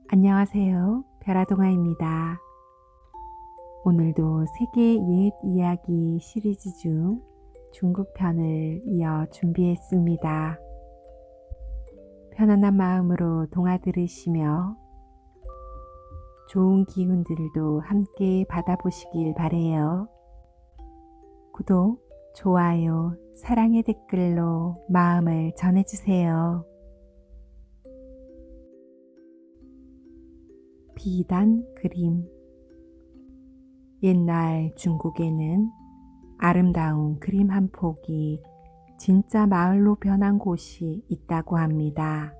안녕하세요. 별아동아입니다. 오늘도 세계 옛 이야기 시리즈 중 중국 편을 이어 준비했습니다. 편안한 마음으로 동화 들으시며 좋은 기운들도 함께 받아보시길 바래요. 구독, 좋아요, 사랑의 댓글로 마음을 전해주세요. 비단 그림. 옛날 중국에는 아름다운 그림 한 폭이 진짜 마을로 변한 곳이 있다고 합니다.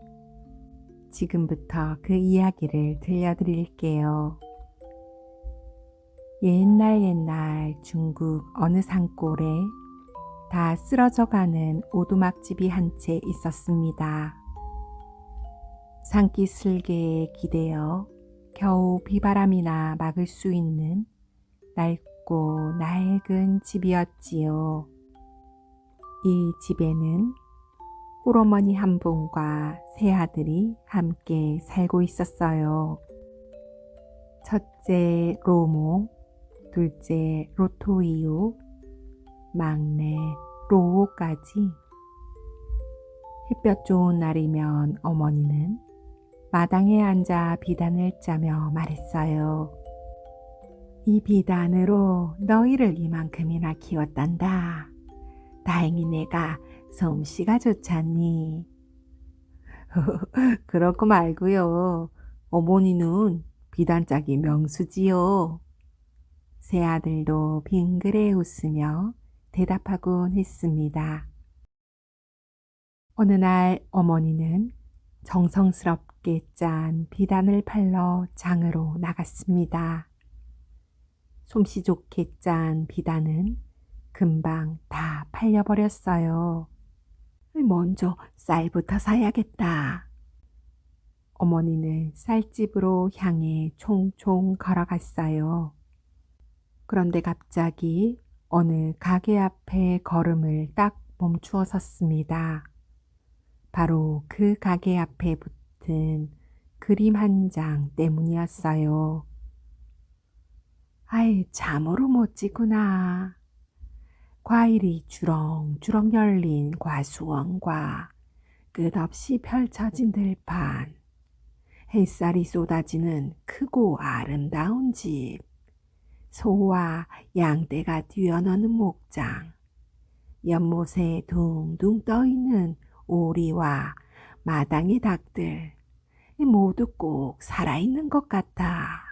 지금부터 그 이야기를 들려드릴게요. 옛날 중국 어느 산골에 다 쓰러져가는 오두막집이 한 채 있었습니다. 산기슭에 기대어 겨우 비바람이나 막을 수 있는 낡고 낡은 집이었지요. 이 집에는 홀어머니 한 분과 세 아들이 함께 살고 있었어요. 첫째 로모, 둘째 로토이오, 막내 로오까지. 햇볕 좋은 날이면 어머니는 마당에 앉아 비단을 짜며 말했어요. 이 비단으로 너희를 이만큼이나 키웠단다. 다행히 내가 솜씨가 좋잖니. 그렇고 말고요. 어머니는 비단 짜기 명수지요. 세 아들도 빙그레 웃으며 대답하곤 했습니다. 어느 날 어머니는 정성스럽게 짠 비단을 팔러 장으로 나갔습니다. 솜씨 좋게 짠 비단은 금방 다 팔려버렸어요. 먼저 쌀부터 사야겠다. 어머니는 쌀집으로 향해 총총 걸어갔어요. 그런데 갑자기 어느 가게 앞에 걸음을 딱 멈추어 섰습니다. 바로 그 가게 앞에 붙은 그림 한 장 때문이었어요. 아이, 참으로 멋지구나. 과일이 주렁주렁 열린 과수원과 끝없이 펼쳐진 들판, 햇살이 쏟아지는 크고 아름다운 집, 소와 양떼가 뛰어노는 목장, 연못에 둥둥 떠있는 오리와 마당의 닭들, 모두 꼭 살아있는 것 같아.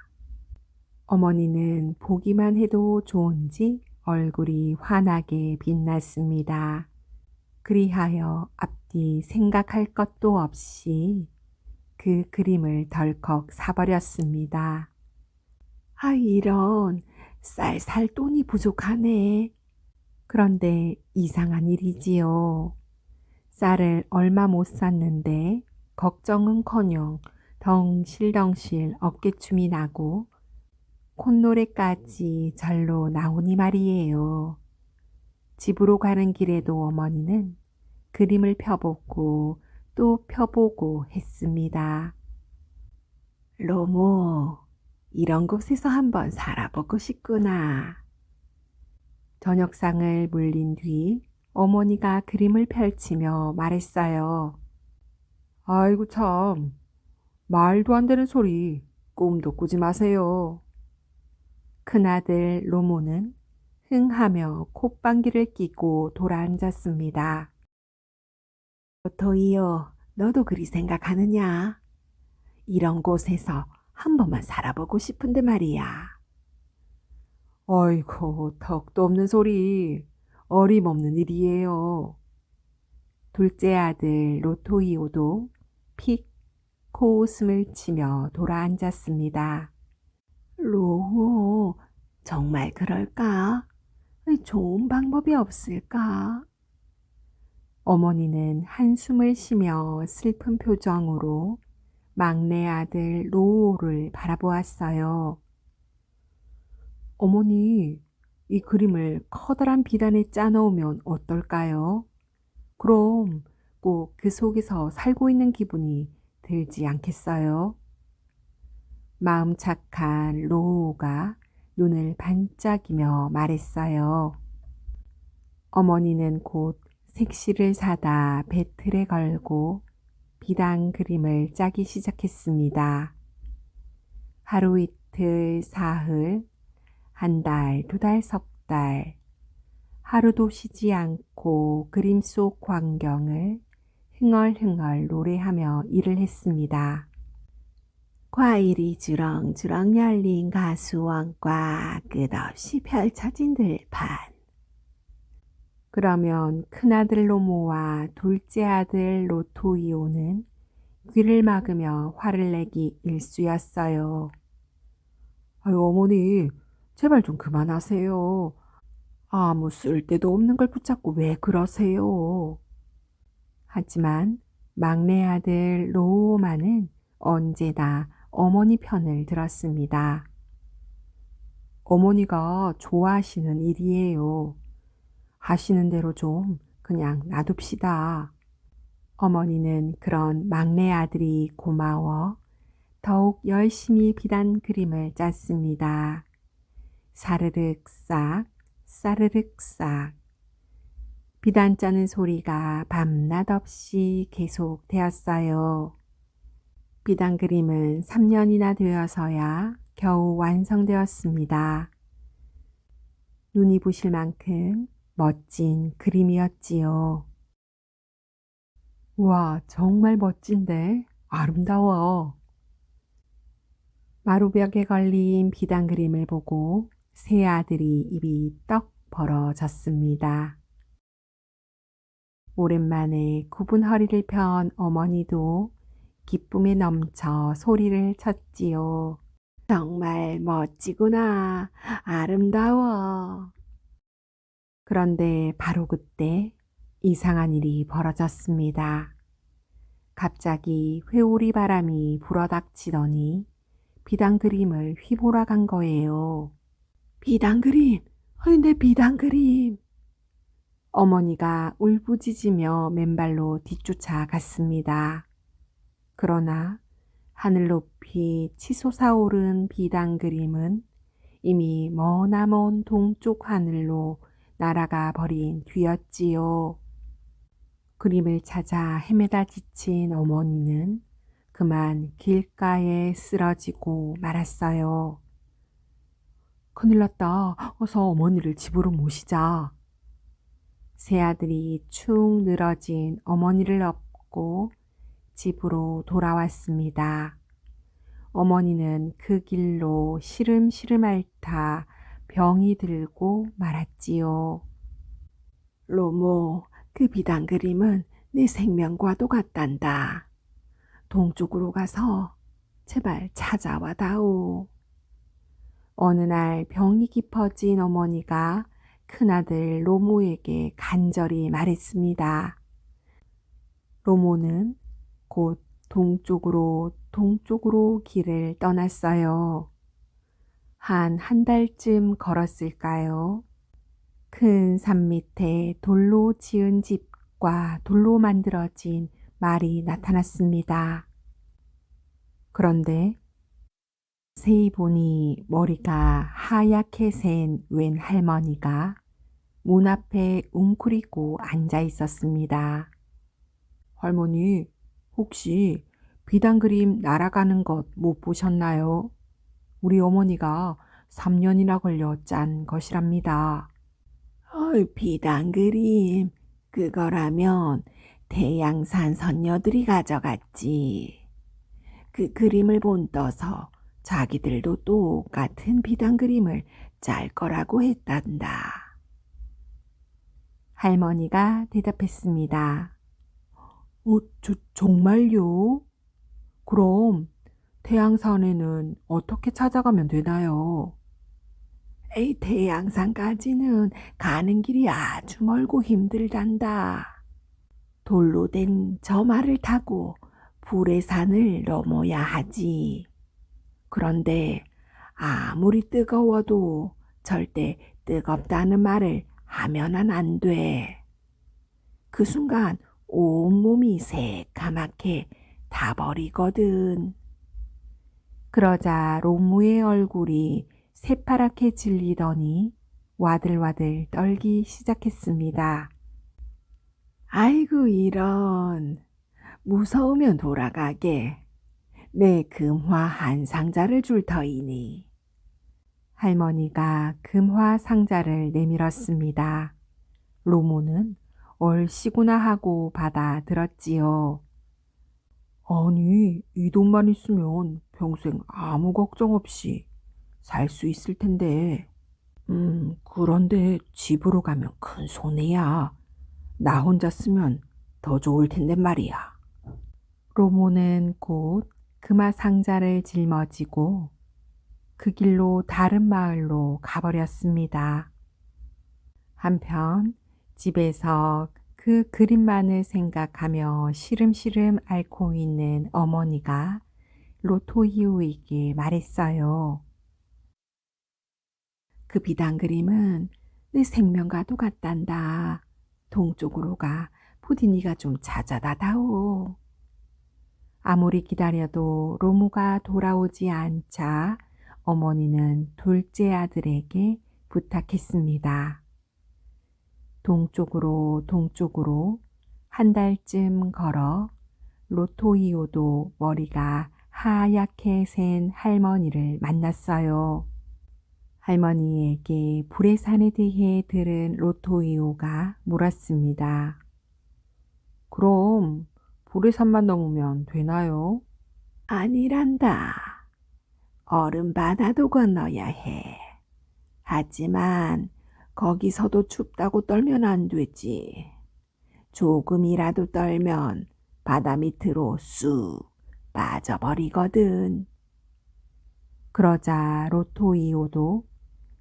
어머니는 보기만 해도 좋은지 얼굴이 환하게 빛났습니다. 그리하여 앞뒤 생각할 것도 없이 그 그림을 덜컥 사버렸습니다. 아, 이런, 쌀 살 돈이 부족하네. 그런데 이상한 일이지요. 쌀을 얼마 못 샀는데 걱정은커녕 덩실덩실 어깨춤이 나고 콧노래까지 절로 나오니 말이에요. 집으로 가는 길에도 어머니는 그림을 펴보고 또 펴보고 했습니다. 로모, 이런 곳에서 한번 살아보고 싶구나. 저녁상을 물린 뒤 어머니가 그림을 펼치며 말했어요. 아이고 참, 말도 안 되는 소리, 꿈도 꾸지 마세요. 큰아들 로모는 흥하며 콧방귀를 뀌고 돌아앉았습니다. 도이요, 너도 그리 생각하느냐? 이런 곳에서 한 번만 살아보고 싶은데 말이야. 아이고, 턱도 없는 소리, 어림없는 일이에요. 둘째 아들 로토이오도 픽 코웃음을 치며 돌아앉았습니다. 로호, 정말 그럴까? 좋은 방법이 없을까? 어머니는 한숨을 쉬며 슬픈 표정으로 막내 아들 로호를 바라보았어요. 어머니, 이 그림을 커다란 비단에 짜놓으면 어떨까요? 그럼 꼭 그 속에서 살고 있는 기분이 들지 않겠어요? 마음 착한 로우가 눈을 반짝이며 말했어요. 어머니는 곧 색시를 사다 배틀에 걸고 비단 그림을 짜기 시작했습니다. 하루 이틀 사흘, 한 달, 두 달, 석 달, 하루도 쉬지 않고 그림 속 광경을 흥얼흥얼 노래하며 일을 했습니다. 과일이 주렁주렁 열린 가수원과 끝없이 펼쳐진 들판. 그러면 큰아들 로모와 둘째 아들 로토이오는 귀를 막으며 화를 내기 일쑤였어요. 아유, 어머니, 제발 좀 그만하세요. 아무 쓸데도 없는 걸 붙잡고 왜 그러세요? 하지만 막내 아들 로우만은 언제나 어머니 편을 들었습니다. 어머니가 좋아하시는 일이에요. 하시는 대로 좀 그냥 놔둡시다. 어머니는 그런 막내 아들이 고마워 더욱 열심히 비단 그림을 짰습니다. 사르륵 싹, 사르륵 싹. 비단 짜는 소리가 밤낮 없이 계속되었어요. 비단 그림은 3년이나 되어서야 겨우 완성되었습니다. 눈이 부실 만큼 멋진 그림이었지요. 와, 정말 멋진데 아름다워. 마루벽에 걸린 비단 그림을 보고 세 아들이 입이 떡 벌어졌습니다. 오랜만에 굽은 허리를 편 어머니도 기쁨에 넘쳐 소리를 쳤지요. 정말 멋지구나. 아름다워. 그런데 바로 그때 이상한 일이 벌어졌습니다. 갑자기 회오리 바람이 불어닥치더니 비단 그림을 휘몰아간 거예요. 비단 그림! 내 비단 그림! 어머니가 울부짖으며 맨발로 뒤쫓아갔습니다. 그러나 하늘 높이 치솟아오른 비단 그림은 이미 머나먼 동쪽 하늘로 날아가 버린 뒤였지요. 그림을 찾아 헤매다 지친 어머니는 그만 길가에 쓰러지고 말았어요. 큰일 났다. 어서 어머니를 집으로 모시자. 세 아들이 축 늘어진 어머니를 업고 집으로 돌아왔습니다. 어머니는 그 길로 시름시름 앓다 병이 들고 말았지요. 로모, 그 비단 그림은 내 생명과도 같단다. 동쪽으로 가서 제발 찾아와 다오. 어느 날 병이 깊어진 어머니가 큰아들 로모에게 간절히 말했습니다. 로모는 곧 동쪽으로 길을 떠났어요. 한 달쯤 걸었을까요? 큰 산 밑에 돌로 지은 집과 돌로 만들어진 말이 나타났습니다. 그런데 세이 보니 머리가 하얗게 센 웬 할머니가 문 앞에 웅크리고 앉아 있었습니다. 할머니, 혹시 비단 그림 날아가는 것 못 보셨나요? 우리 어머니가 3년이나 걸려 짠 것이랍니다. 비단 그림, 그거라면 태양산 선녀들이 가져갔지. 그 그림을 본떠서 자기들도 똑같은 비단 그림을 짤 거라고 했단다. 할머니가 대답했습니다. 정말요? 그럼 태양산에는 어떻게 찾아가면 되나요? 태양산까지는 가는 길이 아주 멀고 힘들단다. 돌로 된 저 말을 타고 불의 산을 넘어야 하지. 그런데 아무리 뜨거워도 절대 뜨겁다는 말을 하면은 안 돼. 그 순간 온몸이 새까맣게 타버리거든. 그러자 로무의 얼굴이 새파랗게 질리더니 와들와들 떨기 시작했습니다. 아이고 이런, 무서우면 돌아가게. 내 금화 한 상자를 줄 터이니. 할머니가 금화 상자를 내밀었습니다. 로모는 얼씨구나 하고 받아들었지요. 아니, 이 돈만 있으면 평생 아무 걱정 없이 살 수 있을 텐데. 그런데 집으로 가면 큰 손해야. 나 혼자 쓰면 더 좋을 텐데 말이야. 로모는 곧 금화 상자를 짊어지고 그 길로 다른 마을로 가버렸습니다. 한편 집에서 그 그림만을 생각하며 시름시름 앓고 있는 어머니가 로토히오에게 말했어요. 그 비단 그림은 내 생명과도 같단다. 동쪽으로 가 부디 네가 좀 찾아다다오. 아무리 기다려도 로무가 돌아오지 않자 어머니는 둘째 아들에게 부탁했습니다. 동쪽으로 한 달쯤 걸어 로토이오도 머리가 하얗게 센 할머니를 만났어요. 할머니에게 불의 산에 대해 들은 로토이오가 물었습니다. 그럼 불의 산만 넘으면 되나요? 아니란다. 얼음 바다도 건너야 해. 하지만 거기서도 춥다고 떨면 안 되지. 조금이라도 떨면 바다 밑으로 쑥 빠져버리거든. 그러자 로토이오도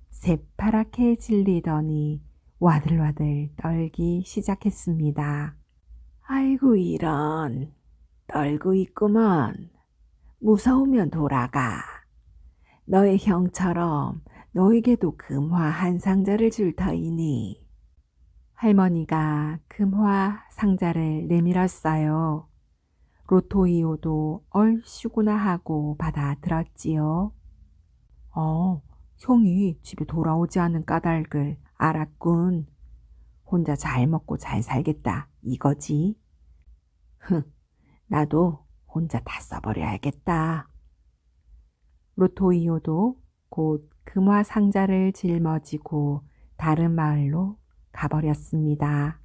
새파랗게 질리더니 와들와들 떨기 시작했습니다. 아이고 이런, 떨고 있구먼. 무서우면 돌아가. 너의 형처럼 너에게도 금화 한 상자를 줄 터이니. 할머니가 금화 상자를 내밀었어요. 로토이오도 얼씨구나 하고 받아들었지요. 형이 집에 돌아오지 않은 까닭을 알았군. 혼자 잘 먹고 잘 살겠다 이거지. 나도 혼자 다 써버려야겠다. 로토이오도 곧 금화 상자를 짊어지고 다른 마을로 가버렸습니다.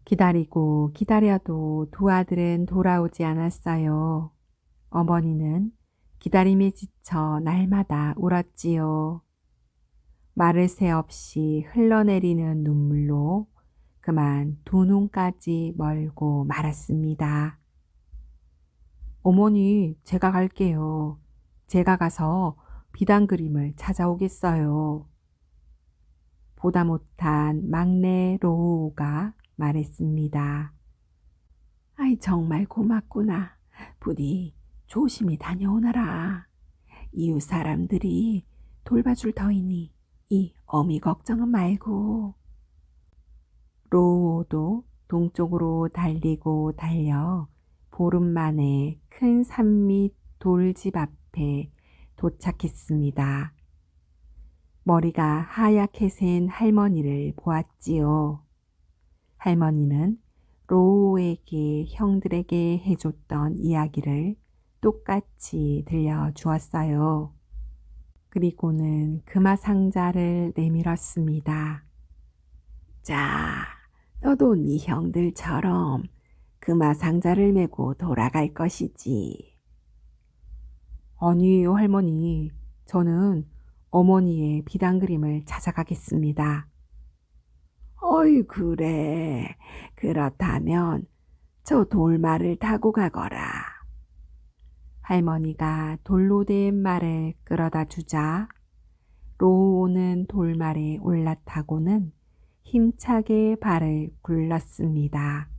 기다리고 기다려도 두 아들은 돌아오지 않았어요. 어머니는 기다림에 지쳐 날마다 울었지요. 말을 새 없이 흘러내리는 눈물로 그만 두 눈까지 멀고 말았습니다. 어머니, 제가 갈게요. 제가 가서 비단 그림을 찾아오겠어요. 보다 못한 막내 로우가 말했습니다. 아이, 정말 고맙구나. 부디 조심히 다녀오너라. 이웃 사람들이 돌봐줄 터이니 이 어미 걱정은 말고. 로우도 동쪽으로 달리고 달려 보름 만에 큰 산밑 돌집 앞에 도착했습니다. 머리가 하얗게 센 할머니를 보았지요. 할머니는 로우에게 형들에게 해줬던 이야기를 똑같이 들려주었어요. 그리고는 금화 상자를 내밀었습니다. 자, 너도 네 형들처럼 금화 상자를 메고 돌아갈 것이지. 아니에요, 할머니. 저는 어머니의 비단 그림을 찾아가겠습니다. 어이, 그래. 그렇다면 저 돌말을 타고 가거라. 할머니가 돌로 된 말을 끌어다 주자 로우는 돌말에 올라타고는 힘차게 발을 굴렀습니다.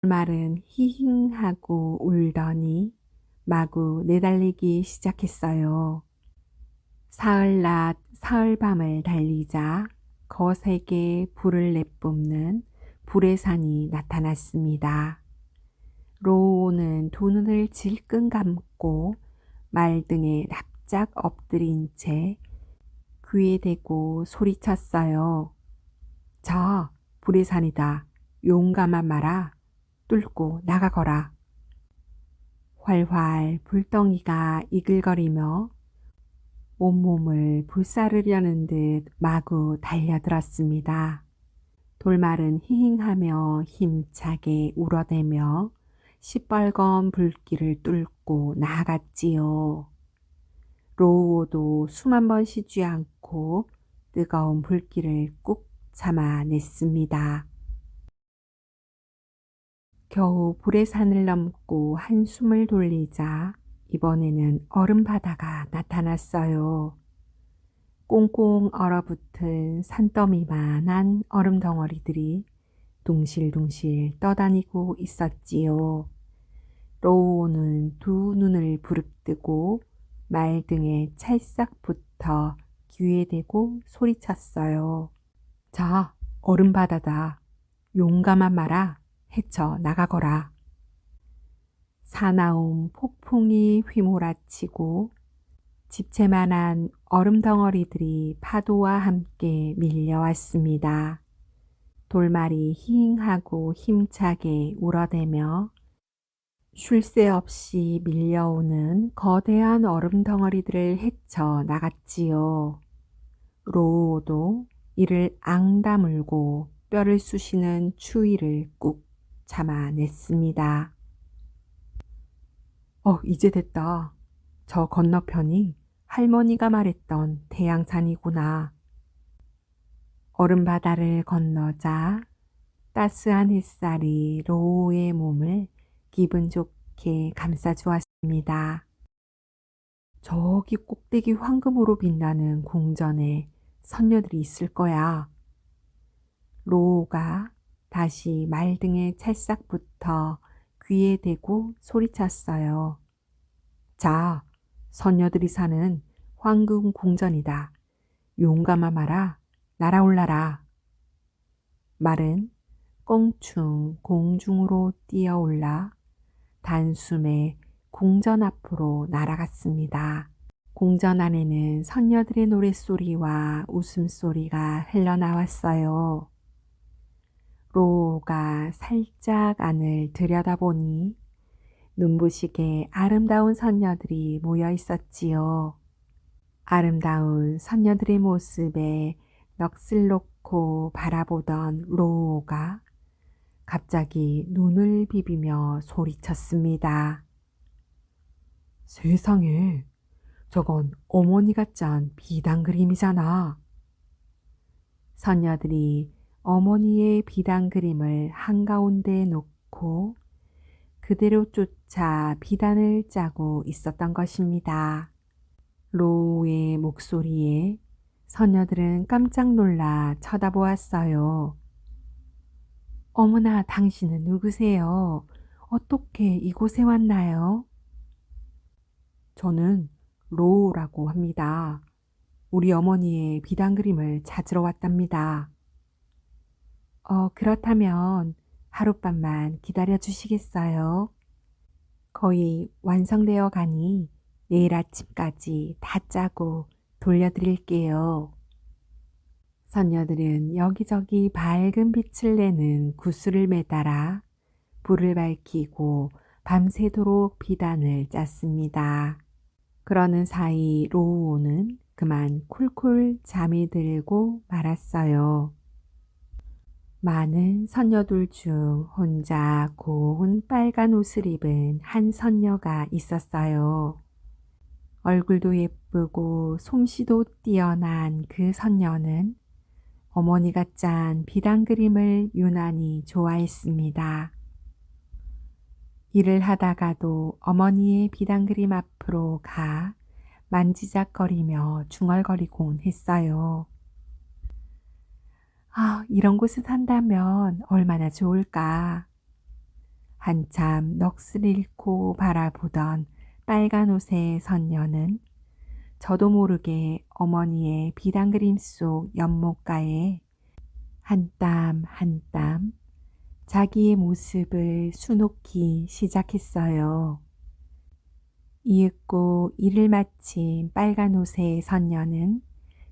돌말은 히힝하고 울더니 마구 내달리기 시작했어요. 사흘낮 사흘밤을 달리자 거세게 불을 내뿜는 불의 산이 나타났습니다. 로우 로우는 두 눈을 질끈 감고 말등에 납작 엎드린 채 귀에 대고 소리쳤어요. 자, 불의 산이다. 용감한 마라. 뚫고 나가거라. 활활 불덩이가 이글거리며 온몸을 불사르려는 듯 마구 달려들었습니다. 돌말은 히힝하며 힘차게 울어대며 시뻘건 불길을 뚫고 나아갔지요. 로우도 숨 한 번 쉬지 않고 뜨거운 불길을 꾹 참아냈습니다. 겨우 불의 산을 넘고 한숨을 돌리자 이번에는 얼음 바다가 나타났어요. 꽁꽁 얼어붙은 산더미만한 얼음 덩어리들이 둥실둥실 떠다니고 있었지요. 로우는 두 눈을 부릅뜨고 말등에 찰싹 붙어 귀에 대고 소리쳤어요. 자, 얼음 바다다. 용감한 마라. 헤쳐 나가거라. 사나운 폭풍이 휘몰아치고 집채만한 얼음 덩어리들이 파도와 함께 밀려왔습니다. 돌말이 히잉하고 힘차게 울어대며 쉴 새 없이 밀려오는 거대한 얼음 덩어리들을 헤쳐 나갔지요. 로우도 이를 앙다물고 뼈를 쑤시는 추위를 꾹 참아냈습니다. 이제 됐다. 저 건너편이 할머니가 말했던 태양산이구나. 얼음 바다를 건너자 따스한 햇살이 로우의 몸을 기분 좋게 감싸주었습니다. 저기 꼭대기 황금으로 빛나는 궁전에 선녀들이 있을 거야. 로우가 다시 말등에 찰싹 붙어 귀에 대고 소리쳤어요. 자, 선녀들이 사는 황금 궁전이다. 용감한 마라, 날아올라라. 말은 껑충 공중으로 뛰어올라 단숨에 궁전 앞으로 날아갔습니다. 궁전 안에는 선녀들의 노랫소리와 웃음소리가 흘러나왔어요. 로우가 살짝 안을 들여다보니 눈부시게 아름다운 선녀들이 모여 있었지요. 아름다운 선녀들의 모습에 넋을 놓고 바라보던 로우가 갑자기 눈을 비비며 소리쳤습니다. 세상에, 저건 어머니가 짠 비단 그림이잖아. 선녀들이 어머니의 비단 그림을 한가운데 놓고 그대로 쫓아 비단을 짜고 있었던 것입니다. 로우의 목소리에 선녀들은 깜짝 놀라 쳐다보았어요. 어머나, 당신은 누구세요? 어떻게 이곳에 왔나요? 저는 로우라고 합니다. 우리 어머니의 비단 그림을 찾으러 왔답니다. 그렇다면 하룻밤만 기다려 주시겠어요? 거의 완성되어 가니 내일 아침까지 다 짜고 돌려드릴게요. 선녀들은 여기저기 밝은 빛을 내는 구슬을 매달아 불을 밝히고 밤새도록 비단을 짰습니다. 그러는 사이 로우는 그만 쿨쿨 잠이 들고 말았어요. 많은 선녀들 중 혼자 고운 빨간 옷을 입은 한 선녀가 있었어요. 얼굴도 예쁘고 솜씨도 뛰어난 그 선녀는 어머니가 짠 비단 그림을 유난히 좋아했습니다. 일을 하다가도 어머니의 비단 그림 앞으로 가 만지작거리며 중얼거리곤 했어요. 이런 곳에 산다면 얼마나 좋을까. 한참 넋을 잃고 바라보던 빨간 옷의 선녀는 저도 모르게 어머니의 비단 그림 속 연못가에 한 땀 한 땀 자기의 모습을 수놓기 시작했어요. 이윽고 일을 마친 빨간 옷의 선녀는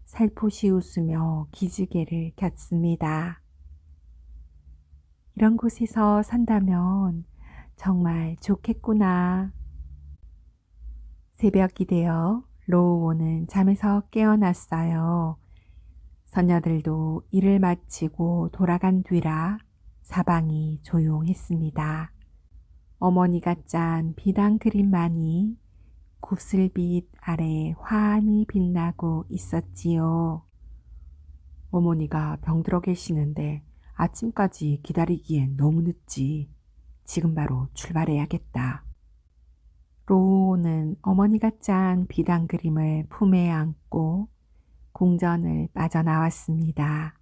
살포시 웃으며 기지개를 켰습니다. 이런 곳에서 산다면 정말 좋겠구나. 새벽이 되어 로우오는 잠에서 깨어났어요. 선녀들도 일을 마치고 돌아간 뒤라 사방이 조용했습니다. 어머니가 짠 비단 그림만이 구슬빛 아래 환히 빛나고 있었지요. 어머니가 병들어 계시는데 아침까지 기다리기엔 너무 늦지. 지금 바로 출발해야겠다. 로우는 어머니가 짠 비단 그림을 품에 안고 궁전을 빠져나왔습니다.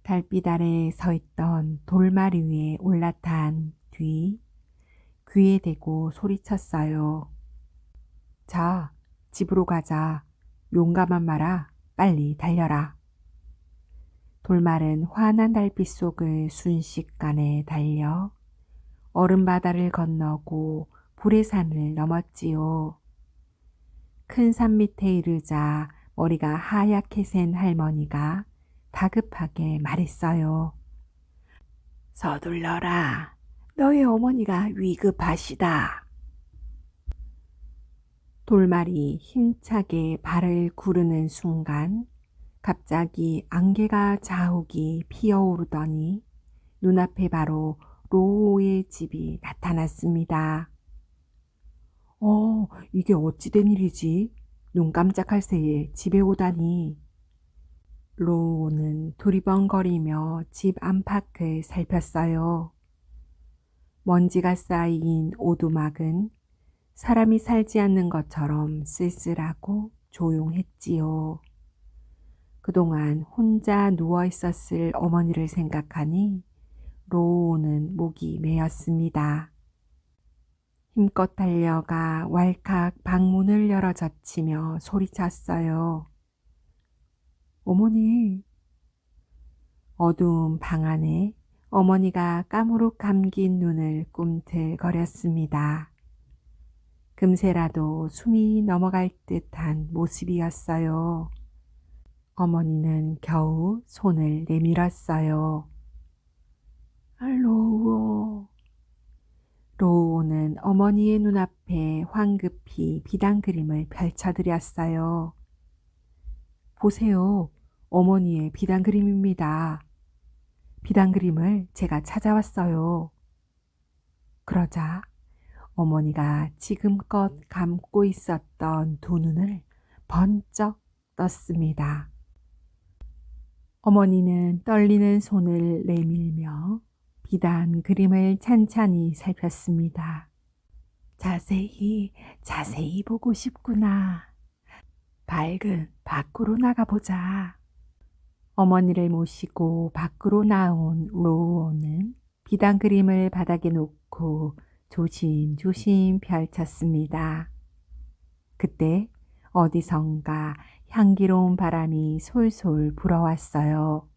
달빛 아래 서 있던 돌마리 위에 올라탄 뒤 귀에 대고 소리쳤어요. 자, 집으로 가자. 용감한 말아, 빨리 달려라. 돌말은 환한 달빛 속을 순식간에 달려 얼음바다를 건너고 불의 산을 넘었지요. 큰 산 밑에 이르자 머리가 하얗게 센 할머니가 다급하게 말했어요. 서둘러라. 너의 어머니가 위급하시다. 돌말이 힘차게 발을 구르는 순간 갑자기 안개가 자욱이 피어오르더니 눈앞에 바로 로우의 집이 나타났습니다. 이게 어찌 된 일이지? 눈 깜짝할 새에 집에 오다니. 로우는 두리번거리며 집 안팎을 살폈어요. 먼지가 쌓인 오두막은 사람이 살지 않는 것처럼 쓸쓸하고 조용했지요. 그동안 혼자 누워 있었을 어머니를 생각하니 로우는 목이 메었습니다. 힘껏 달려가 왈칵 방문을 열어 젖히며 소리쳤어요. 어머니. 어두운 방 안에 어머니가 까무룩 감긴 눈을 꿈틀거렸습니다. 금세라도 숨이 넘어갈 듯한 모습이었어요. 어머니는 겨우 손을 내밀었어요. 로우오. 로우오는 어머니의 눈앞에 황급히 비단 그림을 펼쳐드렸어요. 보세요. 어머니의 비단 그림입니다. 비단 그림을 제가 찾아왔어요. 그러자 어머니가 지금껏 감고 있었던 두 눈을 번쩍 떴습니다. 어머니는 떨리는 손을 내밀며 비단 그림을 찬찬히 살폈습니다. 자세히 보고 싶구나. 밝은 밖으로 나가보자. 어머니를 모시고 밖으로 나온 로우오는 비단 그림을 바닥에 놓고 조심조심 펼쳤습니다. 그때 어디선가 향기로운 바람이 솔솔 불어왔어요.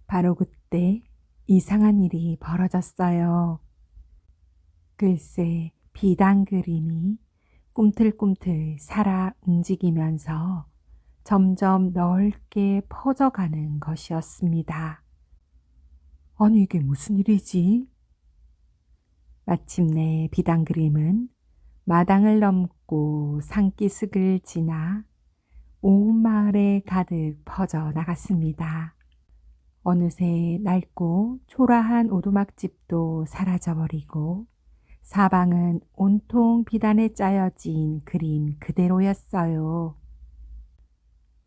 바로 그때 이상한 일이 벌어졌어요. 글쎄 비단 그림이 꿈틀꿈틀 살아 움직이면서 점점 넓게 퍼져가는 것이었습니다. 아니 이게 무슨 일이지? 마침내 비단 그림은 마당을 넘고 산기슭을 지나 온 마을에 가득 퍼져 나갔습니다. 어느새 낡고 초라한 오두막집도 사라져버리고 사방은 온통 비단에 짜여진 그림 그대로였어요.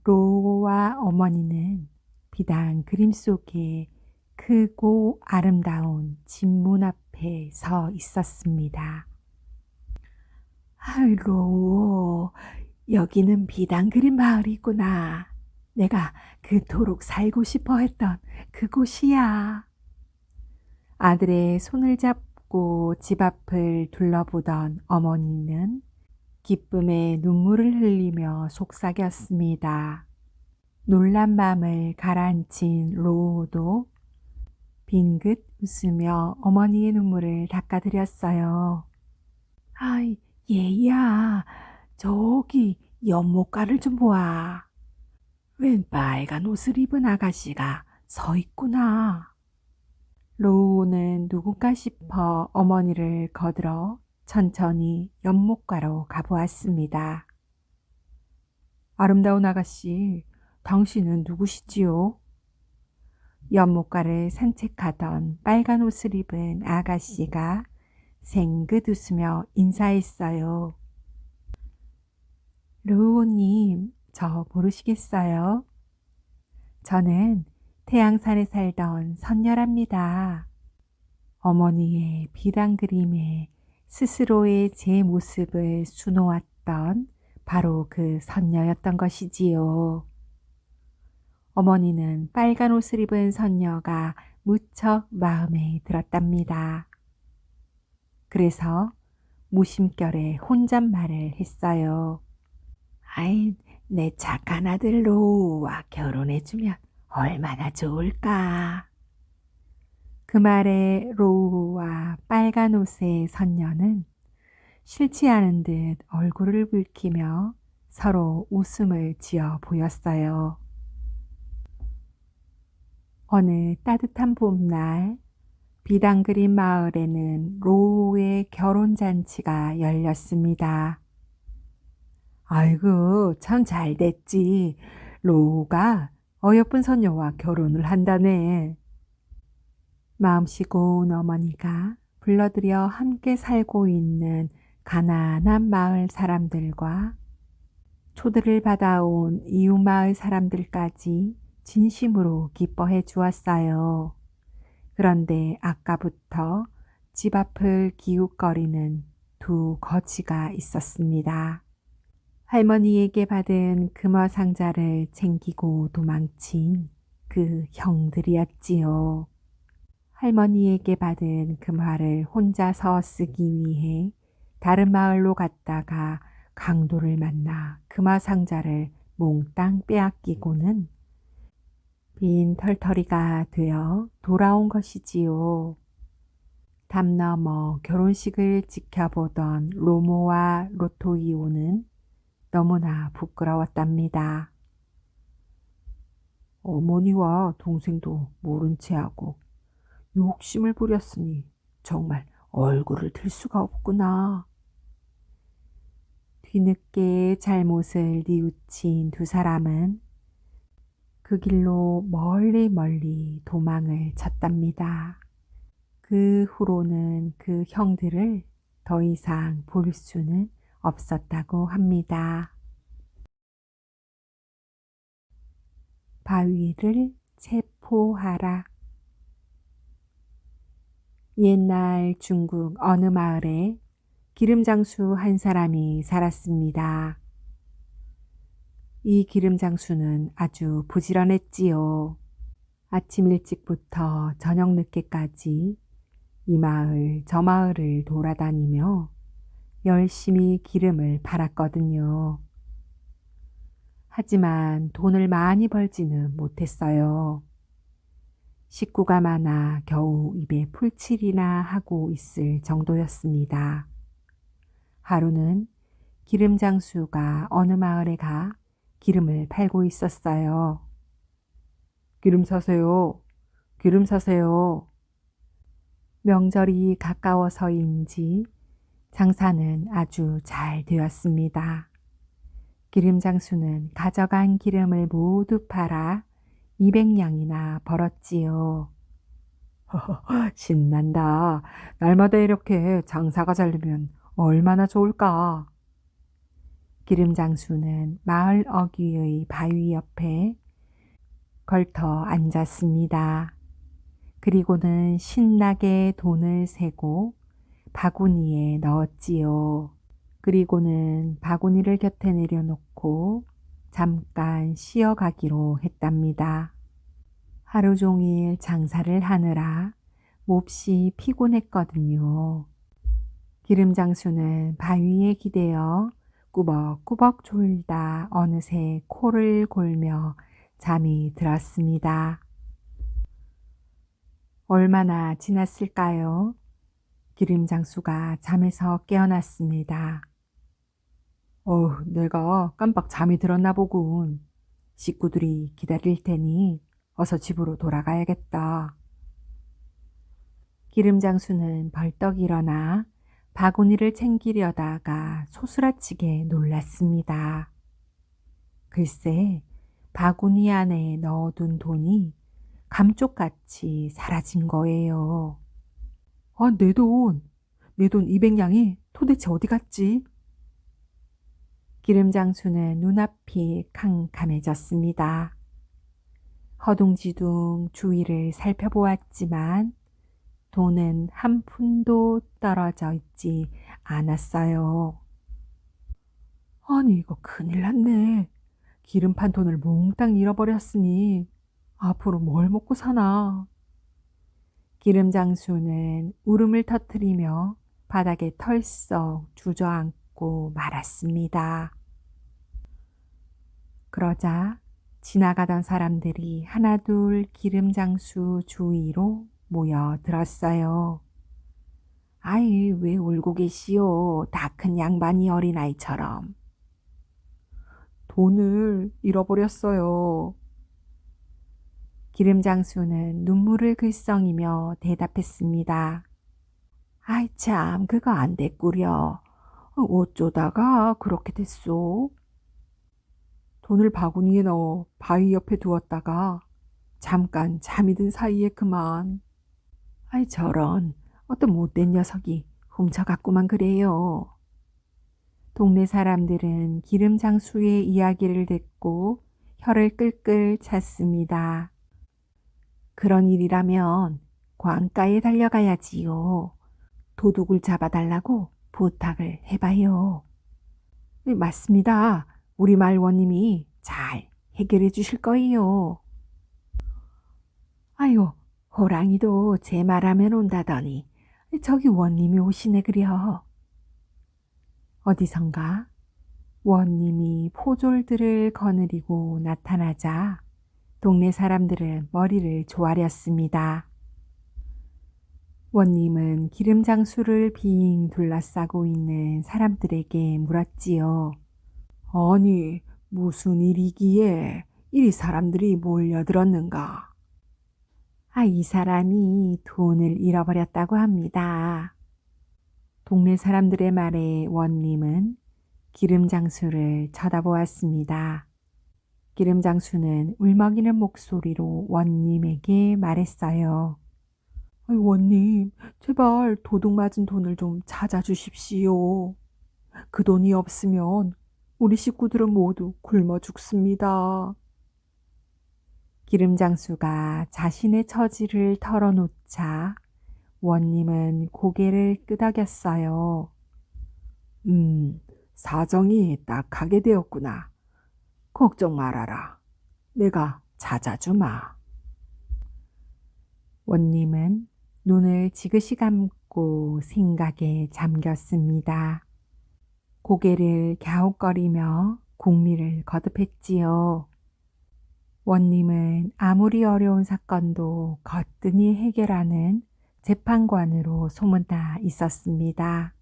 로우와 어머니는 비단 그림 속에 크고 아름다운 집 문 앞에 서 있었습니다. 로우, 여기는 비단 그림 마을이구나. 내가 그토록 살고 싶어 했던 그곳이야. 아들의 손을 잡고 집 앞을 둘러보던 어머니는 기쁨에 눈물을 흘리며 속삭였습니다. 놀란 마음을 가라앉힌 로우도 빙긋 웃으며 어머니의 눈물을 닦아드렸어요. 아이, 얘야, 저기 연못가를 좀 보아. 웬 빨간 옷을 입은 아가씨가 서 있구나. 로우는 누굴까 싶어 어머니를 거들어 천천히 연못가로 가보았습니다. 아름다운 아가씨, 당신은 누구시지요? 연못가를 산책하던 빨간 옷을 입은 아가씨가 생긋 웃으며 인사했어요. 로우님, 저 모르시겠어요? 저는 태양산에 살던 선녀랍니다. 어머니의 비단 그림에 스스로의 제 모습을 수놓았던 바로 그 선녀였던 것이지요. 어머니는 빨간 옷을 입은 선녀가 무척 마음에 들었답니다. 그래서 무심결에 혼잣말을 했어요. 아이, 내 착한 아들 로우와 결혼해주면 얼마나 좋을까. 그 말에 로우와 빨간 옷의 선녀는 싫지 않은 듯 얼굴을 붉히며 서로 웃음을 지어 보였어요. 어느 따뜻한 봄날 비단그린 마을에는 로우의 결혼잔치가 열렸습니다. 아이고, 참 잘됐지. 로우가 어여쁜 선녀와 결혼을 한다네. 마음씨 고운 어머니가 불러들여 함께 살고 있는 가난한 마을 사람들과 초대를 받아온 이웃 마을 사람들까지 진심으로 기뻐해 주었어요. 그런데 아까부터 집 앞을 기웃거리는 두 거지가 있었습니다. 할머니에게 받은 금화 상자를 챙기고 도망친 그 형들이었지요. 할머니에게 받은 금화를 혼자서 쓰기 위해 다른 마을로 갔다가 강도를 만나 금화 상자를 몽땅 빼앗기고는 빈 털터리가 되어 돌아온 것이지요. 담 너머 결혼식을 지켜보던 로모와 로토이오는 너무나 부끄러웠답니다. 어머니와 동생도 모른 체하고 욕심을 부렸으니 정말 얼굴을 들 수가 없구나. 뒤늦게 잘못을 뉘우친 두 사람은 그 길로 멀리 멀리 도망을 쳤답니다. 그 후로는 그 형들을 더 이상 볼 수는 없었다고 합니다. 바위를 체포하라. 옛날 중국 어느 마을에 기름장수 한 사람이 살았습니다. 이 기름장수는 아주 부지런했지요. 아침 일찍부터 저녁 늦게까지 이 마을 저 마을을 돌아다니며 열심히 기름을 팔았거든요. 하지만 돈을 많이 벌지는 못했어요. 식구가 많아 겨우 입에 풀칠이나 하고 있을 정도였습니다. 하루는 기름 장수가 어느 마을에 가 기름을 팔고 있었어요. 기름 사세요. 기름 사세요. 명절이 가까워서인지 장사는 아주 잘 되었습니다. 기름 장수는 가져간 기름을 모두 팔아 200냥이나 벌었지요. 신난다. 날마다 이렇게 장사가 잘 되면 얼마나 좋을까. 기름 장수는 마을 어귀의 바위 옆에 걸터 앉았습니다. 그리고는 신나게 돈을 세고 바구니에 넣었지요. 그리고는 바구니를 곁에 내려놓고 잠깐 쉬어가기로 했답니다. 하루 종일 장사를 하느라 몹시 피곤했거든요. 기름 장수는 바위에 기대어 꾸벅꾸벅 졸다 어느새 코를 골며 잠이 들었습니다. 얼마나 지났을까요? 기름장수가 잠에서 깨어났습니다. 내가 깜빡 잠이 들었나 보군. 식구들이 기다릴 테니 어서 집으로 돌아가야겠다. 기름장수는 벌떡 일어나 바구니를 챙기려다가 소스라치게 놀랐습니다. 글쎄, 바구니 안에 넣어둔 돈이 감쪽같이 사라진 거예요. 내 돈. 내 돈 200냥이 도대체 어디 갔지? 기름장수는 눈앞이 캄캄해졌습니다. 허둥지둥 주위를 살펴보았지만 돈은 한 푼도 떨어져 있지 않았어요. 아니, 이거 큰일 났네. 기름판 돈을 몽땅 잃어버렸으니 앞으로 뭘 먹고 사나. 기름장수는 울음을 터뜨리며 바닥에 털썩 주저앉고 말았습니다. 그러자 지나가던 사람들이 하나둘 기름장수 주위로 모여들었어요. 아이, 왜 울고 계시오? 다 큰 양반이 어린아이처럼. 돈을 잃어버렸어요. 기름장수는 눈물을 글썽이며 대답했습니다. 아이 참, 그거 안 됐구려. 어쩌다가 그렇게 됐소? 돈을 바구니에 넣어 바위 옆에 두었다가 잠깐 잠이 든 사이에 그만. 아이 저런, 어떤 못된 녀석이 훔쳐갔구만 그래요. 동네 사람들은 기름장수의 이야기를 듣고 혀를 끌끌 찼습니다. 그런 일이라면 광가에 달려가야지요. 도둑을 잡아달라고 부탁을 해봐요. 네, 맞습니다. 우리 마을 원님이 잘 해결해 주실 거예요. 아유, 호랑이도 제 말하면 온다더니 저기 원님이 오시네 그려. 어디선가 원님이 포졸들을 거느리고 나타나자 동네 사람들은 머리를 조아렸습니다. 원님은 기름장수를 빙 둘러싸고 있는 사람들에게 물었지요. 아니, 무슨 일이기에 이리 사람들이 몰려들었는가? 이 사람이 돈을 잃어버렸다고 합니다. 동네 사람들의 말에 원님은 기름장수를 쳐다보았습니다. 기름장수는 울먹이는 목소리로 원님에게 말했어요. 원님, 제발 도둑 맞은 돈을 좀 찾아주십시오. 그 돈이 없으면 우리 식구들은 모두 굶어 죽습니다. 기름장수가 자신의 처지를 털어놓자 원님은 고개를 끄덕였어요. 사정이 딱하게 되었구나. 걱정 말아라. 내가 찾아주마. 원님은 눈을 지그시 감고 생각에 잠겼습니다. 고개를 갸웃거리며 국리를 거듭했지요. 원님은 아무리 어려운 사건도 거뜬히 해결하는 재판관으로 소문나 있었습니다.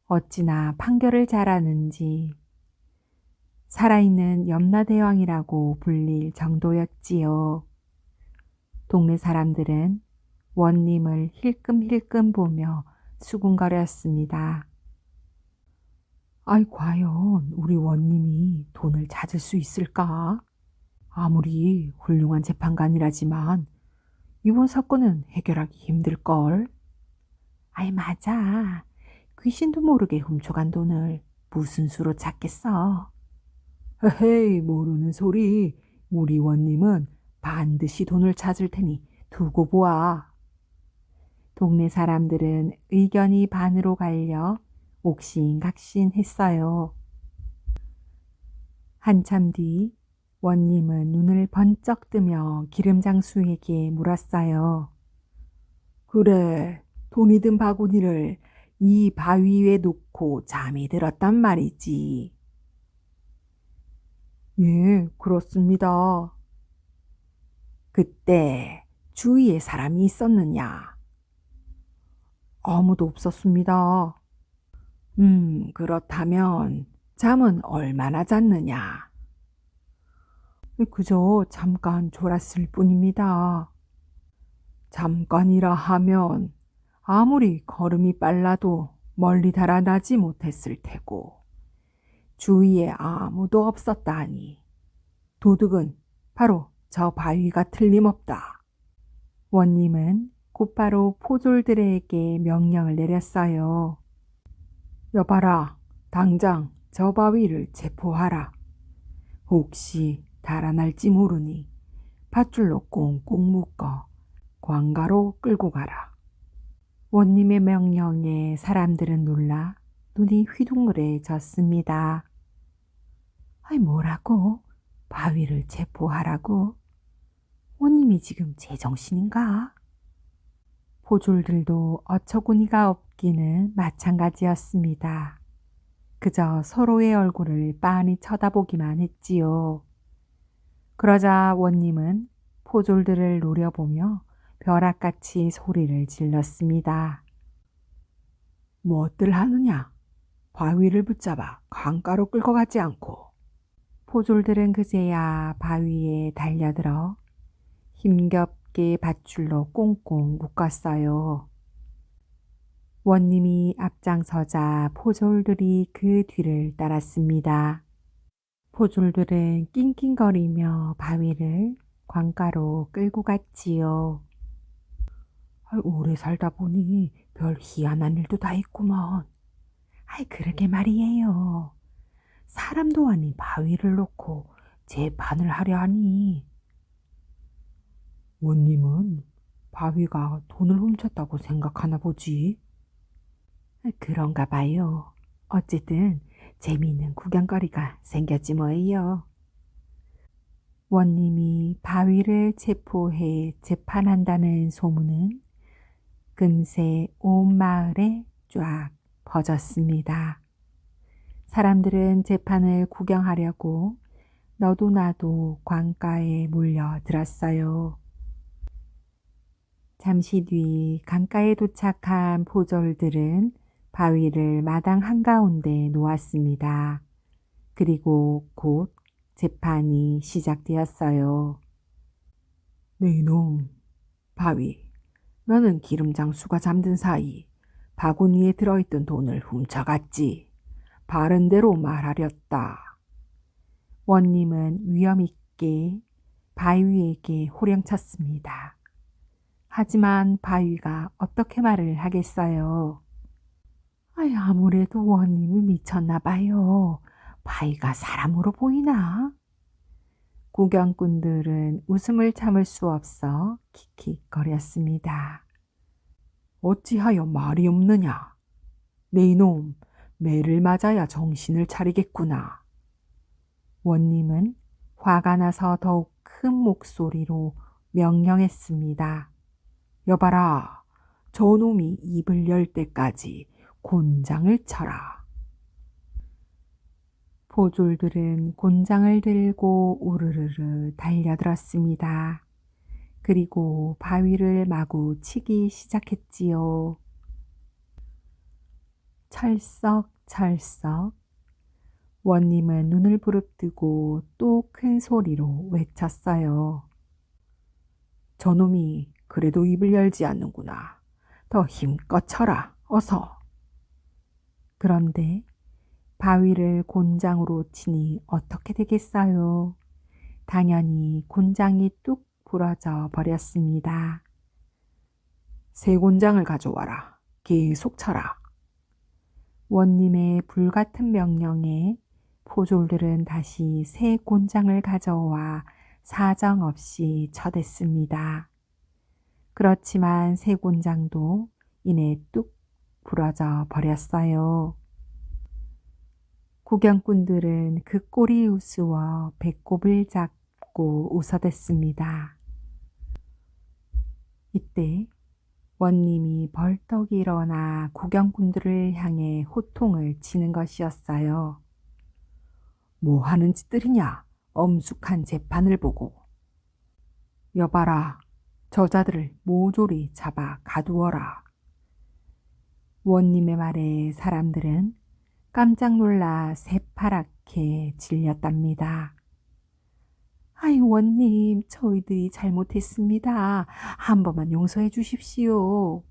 어찌나 판결을 잘하는지 살아있는 염라대왕이라고 불릴 정도였지요. 동네 사람들은 원님을 힐끔힐끔 보며 수군거렸습니다. 과연 우리 원님이 돈을 찾을 수 있을까? 아무리 훌륭한 재판관이라지만 이번 사건은 해결하기 힘들걸. 맞아. 귀신도 모르게 훔쳐간 돈을 무슨 수로 찾겠어. 헤헤이, 모르는 소리. 우리 원님은 반드시 돈을 찾을 테니 두고 보아. 동네 사람들은 의견이 반으로 갈려 옥신각신했어요. 한참 뒤 원님은 눈을 번쩍 뜨며 기름장수에게 물었어요. 그래, 돈이 든 바구니를 이 바위 위에 놓고 잠이 들었단 말이지. 예, 그렇습니다. 그때 주위에 사람이 있었느냐? 아무도 없었습니다. 그렇다면 잠은 얼마나 잤느냐? 그저 잠깐 졸았을 뿐입니다. 잠깐이라 하면 아무리 걸음이 빨라도 멀리 달아나지 못했을 테고 주위에 아무도 없었다 하니 도둑은 바로 저 바위가 틀림없다. 원님은 곧바로 포졸들에게 명령을 내렸어요. 여봐라, 당장 저 바위를 체포하라. 혹시 달아날지 모르니 밧줄로 꽁꽁 묶어 광가로 끌고 가라. 원님의 명령에 사람들은 놀라 눈이 휘둥그레졌습니다. 아이, 뭐라고? 바위를 체포하라고? 원님이 지금 제정신인가? 포졸들도 어처구니가 없기는 마찬가지였습니다. 그저 서로의 얼굴을 빤히 쳐다보기만 했지요. 그러자 원님은 포졸들을 노려보며 벼락같이 소리를 질렀습니다. 무엇들 하느냐? 바위를 붙잡아 강가로 끌고 가지 않고. 포졸들은 그제야 바위에 달려들어 힘겹게 밧줄로 꽁꽁 묶었어요. 원님이 앞장서자 포졸들이 그 뒤를 따랐습니다. 포졸들은 낑낑거리며 바위를 광가로 끌고 갔지요. 오래 살다 보니 별 희한한 일도 다 있구먼. 그러게 말이에요. 사람도 아닌 바위를 놓고 재판을 하려 하니. 원님은 바위가 돈을 훔쳤다고 생각하나 보지? 그런가 봐요. 어쨌든 재미있는 구경거리가 생겼지 뭐예요. 원님이 바위를 체포해 재판한다는 소문은 금세 온 마을에 쫙 퍼졌습니다. 사람들은 재판을 구경하려고 너도 나도 광가에 몰려들었어요. 잠시 뒤 강가에 도착한 포졸들은 바위를 마당 한가운데 놓았습니다. 그리고 곧 재판이 시작되었어요. 네 이놈, 바위. 너는 기름장수가 잠든 사이 바구니에 들어있던 돈을 훔쳐갔지. 바른대로 말하렸다. 원님은 위엄있게 바위에게 호령쳤습니다. 하지만 바위가 어떻게 말을 하겠어요? 아무래도 원님이 미쳤나 봐요. 바위가 사람으로 보이나? 구경꾼들은 웃음을 참을 수 없어 킥킥거렸습니다. 어찌하여 말이 없느냐? 네 이놈, 매를 맞아야 정신을 차리겠구나. 원님은 화가 나서 더욱 큰 목소리로 명령했습니다. 여봐라, 저놈이 입을 열 때까지 곤장을 쳐라. 포졸들은 곤장을 들고 우르르르 달려들었습니다. 그리고 바위를 마구 치기 시작했지요. 철썩철썩. 원님은 눈을 부릅뜨고 또 큰 소리로 외쳤어요. 저놈이 그래도 입을 열지 않는구나. 더 힘껏 쳐라, 어서. 그런데 바위를 곤장으로 치니 어떻게 되겠어요? 당연히 곤장이 뚝 부러져 버렸습니다. 새 곤장을 가져와라. 계속 쳐라. 원님의 불같은 명령에 포졸들은 다시 새 곤장을 가져와 사정없이 쳐댔습니다. 그렇지만 새 곤장도 이내 뚝 부러져 버렸어요. 구경꾼들은 그 꼴이 우스워 배꼽을 잡고 웃어댔습니다. 이때 원님이 벌떡 일어나 구경꾼들을 향해 호통을 치는 것이었어요. 뭐 하는 짓들이냐? 엄숙한 재판을 보고. 여봐라, 저자들을 모조리 잡아 가두어라. 원님의 말에 사람들은 깜짝 놀라 새파랗게 질렸답니다. 아이, 원님, 저희들이 잘못했습니다. 한 번만 용서해 주십시오.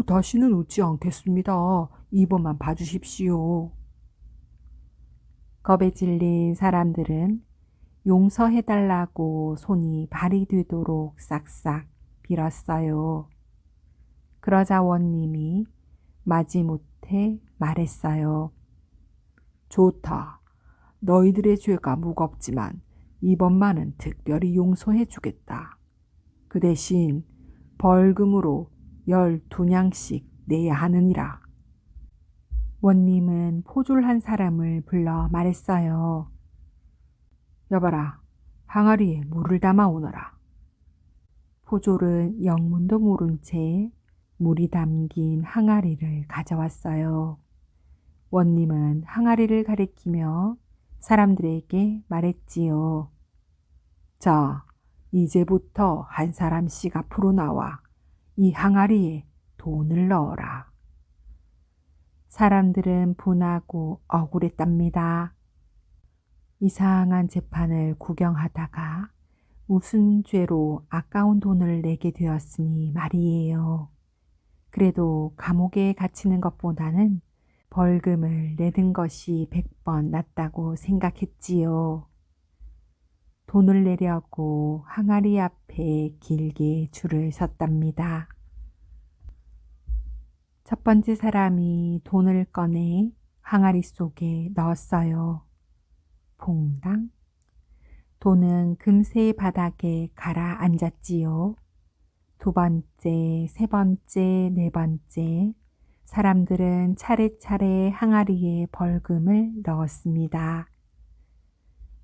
다시는 웃지 않겠습니다. 이번만 봐주십시오. 겁에 질린 사람들은 용서해달라고 손이 발이 되도록 싹싹 빌었어요. 그러자 원님이 마지못해 말했어요. 좋다. 너희들의 죄가 무겁지만 이번만은 특별히 용서해 주겠다. 그 대신 벌금으로 12냥씩 내야 하느니라. 원님은 포졸한 사람을 불러 말했어요. 여봐라, 항아리에 물을 담아 오너라. 포졸은 영문도 모른 채 물이 담긴 항아리를 가져왔어요. 원님은 항아리를 가리키며 사람들에게 말했지요. 자, 이제부터 한 사람씩 앞으로 나와 이 항아리에 돈을 넣어라. 사람들은 분하고 억울했답니다. 이상한 재판을 구경하다가 무슨 죄로 아까운 돈을 내게 되었으니 말이에요. 그래도 감옥에 갇히는 것보다는 벌금을 내는 것이 100번 낫다고 생각했지요. 돈을 내려고 항아리 앞에 길게 줄을 섰답니다. 첫 번째 사람이 돈을 꺼내 항아리 속에 넣었어요. 퐁당. 돈은 금세 바닥에 가라앉았지요. 두 번째, 세 번째, 네 번째, 사람들은 차례차례 항아리에 벌금을 넣었습니다.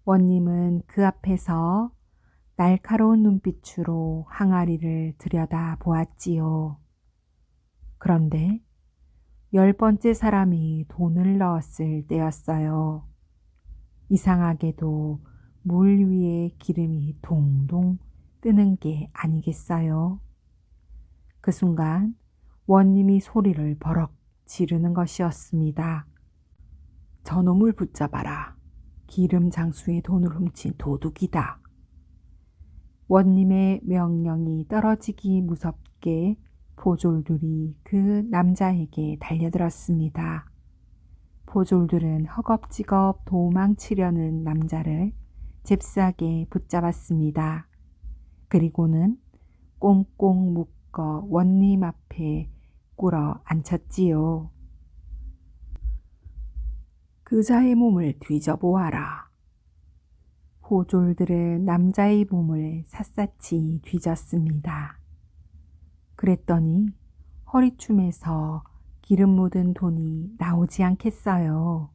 원님은 그 앞에서 날카로운 눈빛으로 항아리를 들여다 보았지요. 그런데 10번째 사람이 돈을 넣었을 때였어요. 이상하게도 물 위에 기름이 동동 뜨는 게 아니겠어요? 그 순간 원님이 소리를 버럭 지르는 것이었습니다. 저놈을 붙잡아라. 기름 장수의 돈을 훔친 도둑이다. 원님의 명령이 떨어지기 무섭게 포졸들이 그 남자에게 달려들었습니다. 포졸들은 허겁지겁 도망치려는 남자를 잽싸게 붙잡았습니다. 그리고는 꽁꽁 묶어 원님 앞에 꿇어 앉혔지요. 그자의 몸을 뒤져보아라. 포졸들은 남자의 몸을 샅샅이 뒤졌습니다. 그랬더니 허리춤에서 기름 묻은 돈이 나오지 않겠어요.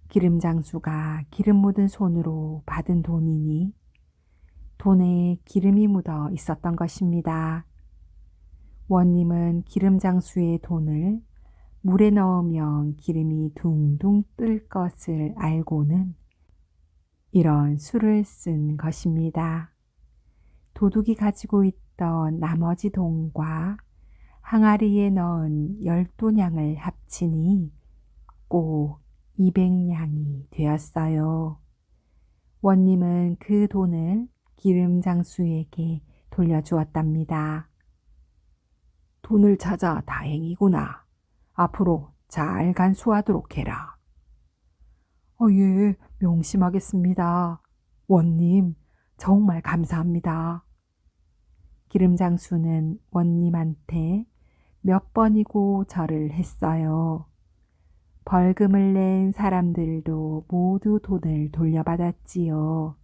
기름 장수가 기름 묻은 손으로 받은 돈이니 돈에 기름이 묻어 있었던 것입니다. 원님은 기름 장수의 돈을 물에 넣으면 기름이 둥둥 뜰 것을 알고는 이런 수를 쓴 것입니다. 도둑이 가지고 있던 나머지 돈과 항아리에 넣은 12냥을 합치니 꼭 200냥이 되었어요. 원님은 그 돈을 기름 장수에게 돌려주었답니다. 돈을 찾아 다행이구나. 앞으로 잘 간수하도록 해라. 예, 명심하겠습니다. 원님, 정말 감사합니다. 기름 장수는 원님한테 몇 번이고 절을 했어요. 벌금을 낸 사람들도 모두 돈을 돌려받았지요.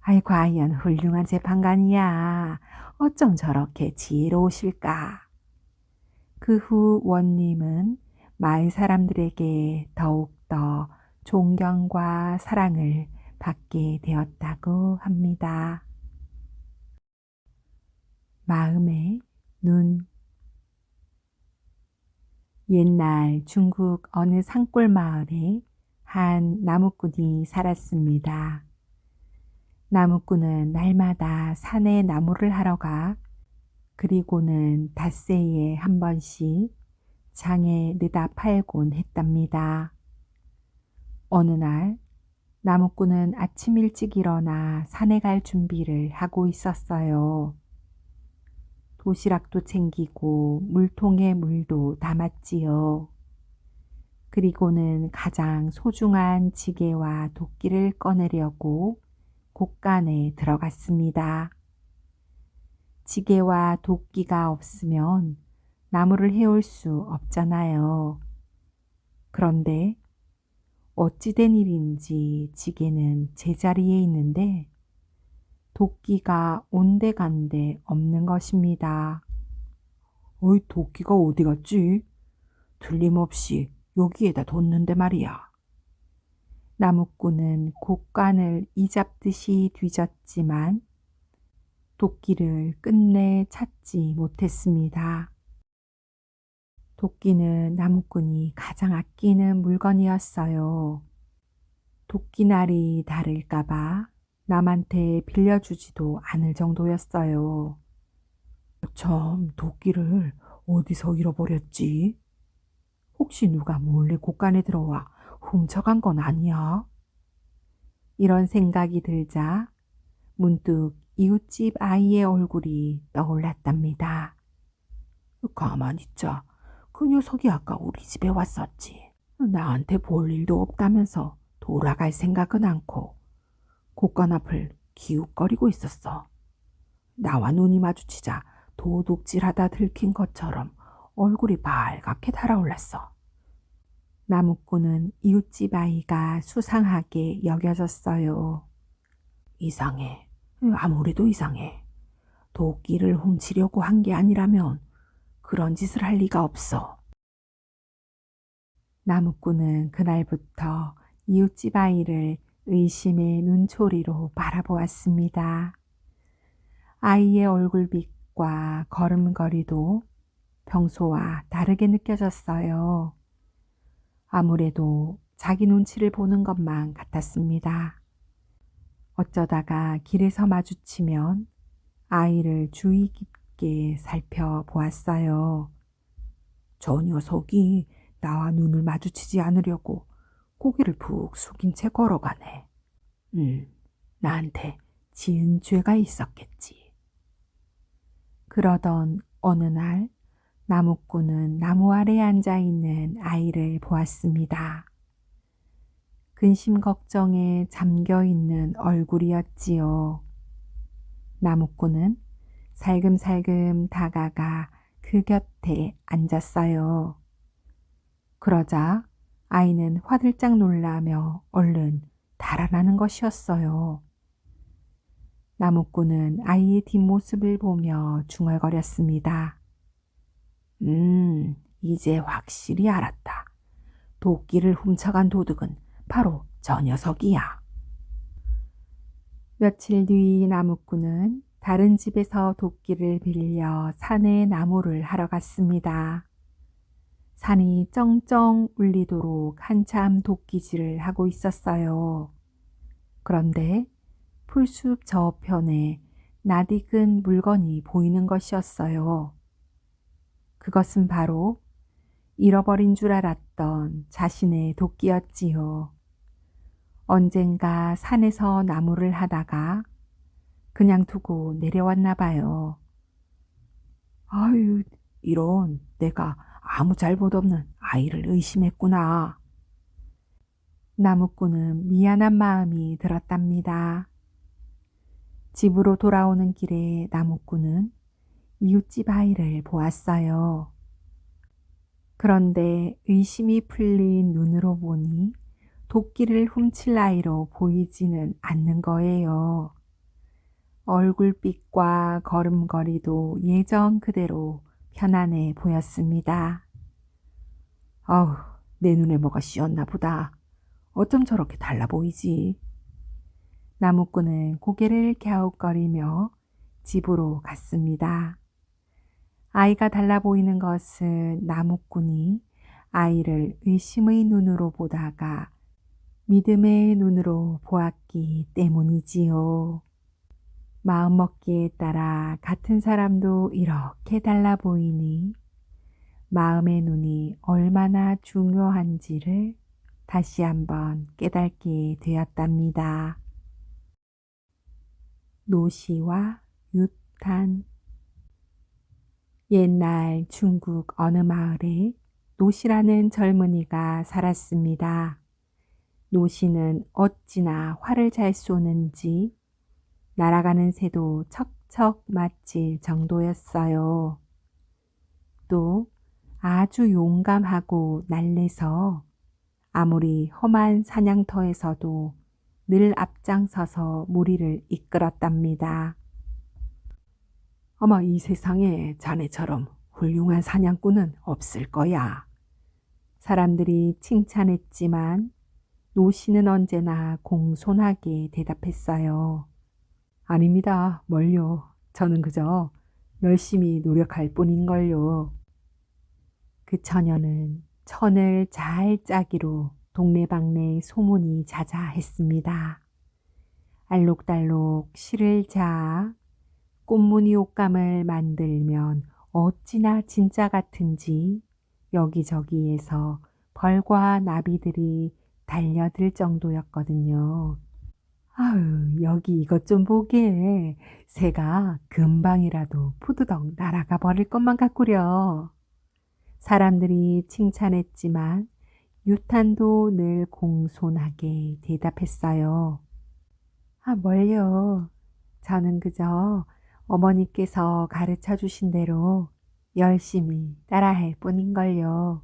아이, 과연 훌륭한 재판관이야. 어쩜 저렇게 지혜로우실까. 그 후 원님은 마을 사람들에게 더욱더 존경과 사랑을 받게 되었다고 합니다. 마음의 눈. 옛날 중국 어느 산골 마을에 한 나무꾼이 살았습니다. 나무꾼은 날마다 산에 나무를 하러 가 그리고는 닷새에 한 번씩 장에 내다 팔곤 했답니다. 어느 날 나무꾼은 아침 일찍 일어나 산에 갈 준비를 하고 있었어요. 도시락도 챙기고 물통에 물도 담았지요. 그리고는 가장 소중한 지게와 도끼를 꺼내려고 곳간에 들어갔습니다. 지게와 도끼가 없으면 나무를 해올 수 없잖아요. 그런데 어찌된 일인지 지게는 제자리에 있는데 도끼가 온데간데 없는 것입니다. 어이, 도끼가 어디 갔지? 틀림없이 여기에다 뒀는데 말이야. 나무꾼은 곳간을 이잡듯이 뒤졌지만 도끼를 끝내 찾지 못했습니다. 도끼는 나무꾼이 가장 아끼는 물건이었어요. 도끼날이 다를까봐 남한테 빌려주지도 않을 정도였어요. 참, 도끼를 어디서 잃어버렸지? 혹시 누가 몰래 곳간에 들어와 훔쳐간 건 아니야? 이런 생각이 들자 문득 이웃집 아이의 얼굴이 떠올랐답니다. 가만히 있자. 그 녀석이 아까 우리 집에 왔었지. 나한테 볼 일도 없다면서 돌아갈 생각은 않고 곳간 앞을 기웃거리고 있었어. 나와 눈이 마주치자 도둑질하다 들킨 것처럼 얼굴이 발갛게 달아올랐어. 나무꾼은 이웃집 아이가 수상하게 여겨졌어요. 이상해. 아무래도 이상해. 도끼를 훔치려고 한 게 아니라면 그런 짓을 할 리가 없어. 나무꾼은 그날부터 이웃집 아이를 의심의 눈초리로 바라보았습니다. 아이의 얼굴빛과 걸음걸이도 평소와 다르게 느껴졌어요. 아무래도 자기 눈치를 보는 것만 같았습니다. 어쩌다가 길에서 마주치면 아이를 주의 깊게 살펴보았어요. 저 녀석이 나와 눈을 마주치지 않으려고 고개를 푹 숙인 채 걸어가네. 나한테 지은 죄가 있었겠지. 그러던 어느 날 나무꾼은 나무 아래에 앉아있는 아이를 보았습니다. 근심 걱정에 잠겨있는 얼굴이었지요. 나무꾼은 살금살금 다가가 그 곁에 앉았어요. 그러자 아이는 화들짝 놀라며 얼른 달아나는 것이었어요. 나무꾼은 아이의 뒷모습을 보며 중얼거렸습니다. 이제 확실히 알았다. 도끼를 훔쳐간 도둑은 바로 저 녀석이야. 며칠 뒤 나무꾼은 다른 집에서 도끼를 빌려 산에 나무를 하러 갔습니다. 산이 쩡쩡 울리도록 한참 도끼질을 하고 있었어요. 그런데 풀숲 저편에 낯익은 물건이 보이는 것이었어요. 그것은 바로 잃어버린 줄 알았던 자신의 도끼였지요. 언젠가 산에서 나무를 하다가 그냥 두고 내려왔나 봐요. 아유, 이런, 내가 아무 잘못 없는 아이를 의심했구나. 나무꾼은 미안한 마음이 들었답니다. 집으로 돌아오는 길에 나무꾼은 이웃집 아이를 보았어요. 그런데 의심이 풀린 눈으로 보니 도끼를 훔칠 아이로 보이지는 않는 거예요. 얼굴빛과 걸음걸이도 예전 그대로 편안해 보였습니다. 아우, 내 눈에 뭐가 씌었나 보다. 어쩜 저렇게 달라 보이지? 나무꾼은 고개를 갸웃거리며 집으로 갔습니다. 아이가 달라 보이는 것은 나무꾼이 아이를 의심의 눈으로 보다가 믿음의 눈으로 보았기 때문이지요. 마음먹기에 따라 같은 사람도 이렇게 달라 보이니 마음의 눈이 얼마나 중요한지를 다시 한번 깨닫게 되었답니다. 노시와 유탄. 옛날 중국 어느 마을에 노시라는 젊은이가 살았습니다. 노시는 어찌나 활을 잘 쏘는지 날아가는 새도 척척 맞힐 정도였어요. 또 아주 용감하고 날래서 아무리 험한 사냥터에서도 늘 앞장서서 무리를 이끌었답니다. 아마 이 세상에 자네처럼 훌륭한 사냥꾼은 없을 거야. 사람들이 칭찬했지만 노시는 언제나 공손하게 대답했어요. 아닙니다. 뭘요. 저는 그저 열심히 노력할 뿐인걸요. 그 처녀는 천을 잘 짜기로 동네방네 소문이 자자했습니다. 알록달록 실을 자 꽃무늬 옷감을 만들면 어찌나 진짜 같은지 여기저기에서 벌과 나비들이 달려들 정도였거든요. 아유, 여기 이것 좀 보게. 새가 금방이라도 푸드덕 날아가 버릴 것만 같구려. 사람들이 칭찬했지만 유탄도 늘 공손하게 대답했어요. 아, 뭘요. 저는 그저 어머니께서 가르쳐 주신 대로 열심히 따라할 뿐인걸요.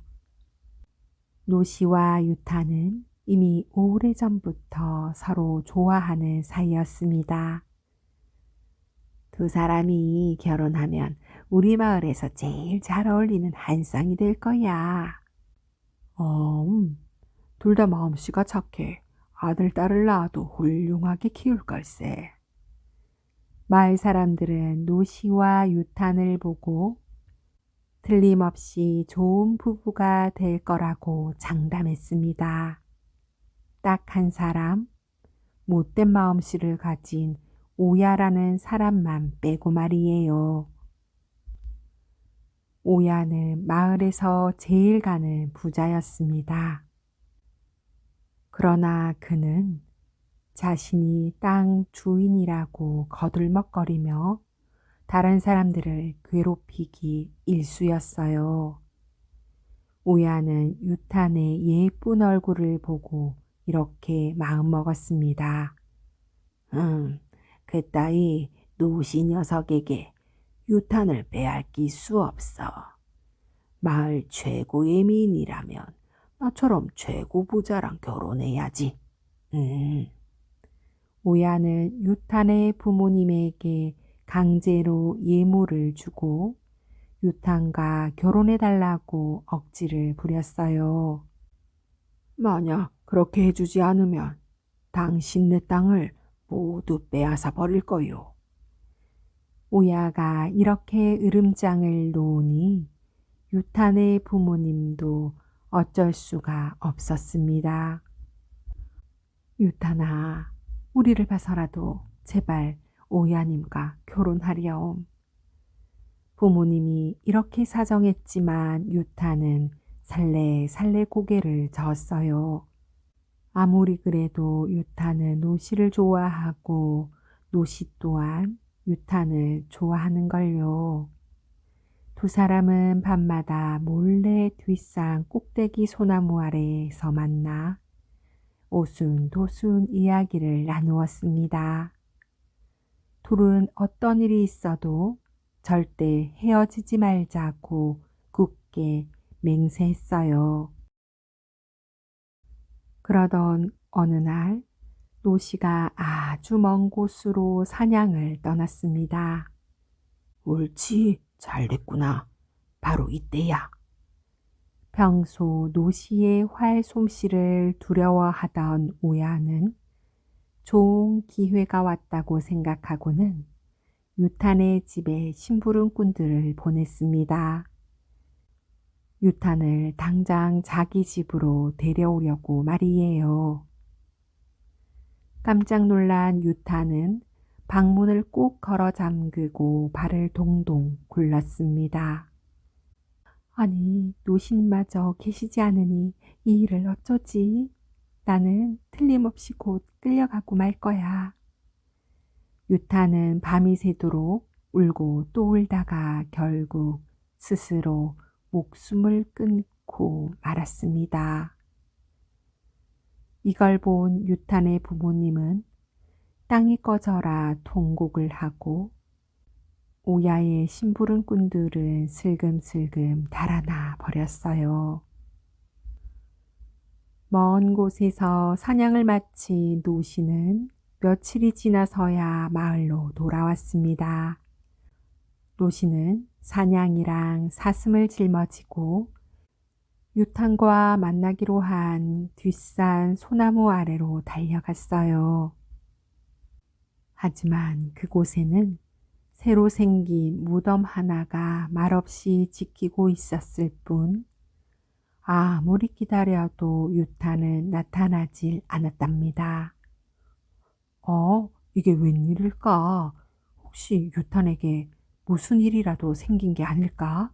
노시와 유타는 이미 오래전부터 서로 좋아하는 사이였습니다. 두 사람이 결혼하면 우리 마을에서 제일 잘 어울리는 한 쌍이 될 거야. 둘 다 마음씨가 착해. 아들, 딸을 낳아도 훌륭하게 키울 걸세. 마을 사람들은 노시와 유탄을 보고 틀림없이 좋은 부부가 될 거라고 장담했습니다. 딱 한 사람, 못된 마음씨를 가진 오야라는 사람만 빼고 말이에요. 오야는 마을에서 제일 가는 부자였습니다. 그러나 그는 자신이 땅 주인이라고 거들먹거리며 다른 사람들을 괴롭히기 일쑤였어요. 오야는 유탄의 예쁜 얼굴을 보고 이렇게 마음먹었습니다. 그따위 노시 녀석에게 유탄을 빼앗길 수 없어. 마을 최고의 미인이라면 나처럼 최고 부자랑 결혼해야지. 오야는 유탄의 부모님에게 강제로 예물을 주고 유탄과 결혼해달라고 억지를 부렸어요. 만약 그렇게 해주지 않으면 당신네 땅을 모두 빼앗아 버릴 거요. 오야가 이렇게 으름장을 놓으니 유탄의 부모님도 어쩔 수가 없었습니다. 유탄아, 우리를 봐서라도 제발 오야님과 결혼하렴. 부모님이 이렇게 사정했지만 유탄은 살래살래 고개를 저었어요. 아무리 그래도 유탄은 노시를 좋아하고 노시 또한 유탄을 좋아하는 걸요. 두 사람은 밤마다 몰래 뒷산 꼭대기 소나무 아래에서 만나 오순도순 이야기를 나누었습니다. 둘은 어떤 일이 있어도 절대 헤어지지 말자고 굳게 맹세했어요. 그러던 어느 날 노시가 아주 먼 곳으로 사냥을 떠났습니다. 옳지, 잘 됐구나. 바로 이때야. 평소 노시의 활 솜씨를 두려워하던 오야는 좋은 기회가 왔다고 생각하고는 유탄의 집에 심부름꾼들을 보냈습니다. 유탄을 당장 자기 집으로 데려오려고 말이에요. 깜짝 놀란 유타는 방문을 꼭 걸어 잠그고 발을 동동 굴렀습니다. 아니, 노신마저 계시지 않으니 이 일을 어쩌지? 나는 틀림없이 곧 끌려가고 말 거야. 유타는 밤이 새도록 울고 또 울다가 결국 스스로 목숨을 끊고 말았습니다. 이걸 본 유탄의 부모님은 땅이 꺼져라 통곡을 하고 오야의 심부름꾼들은 슬금슬금 달아나 버렸어요. 먼 곳에서 사냥을 마친 노시는 며칠이 지나서야 마을로 돌아왔습니다. 노시는 사냥이랑 사슴을 짊어지고 유탄과 만나기로 한 뒷산 소나무 아래로 달려갔어요. 하지만 그곳에는 새로 생긴 무덤 하나가 말없이 지키고 있었을 뿐 아무리 기다려도 유탄은 나타나질 않았답니다. 이게 웬일일까? 혹시 유탄에게 무슨 일이라도 생긴 게 아닐까?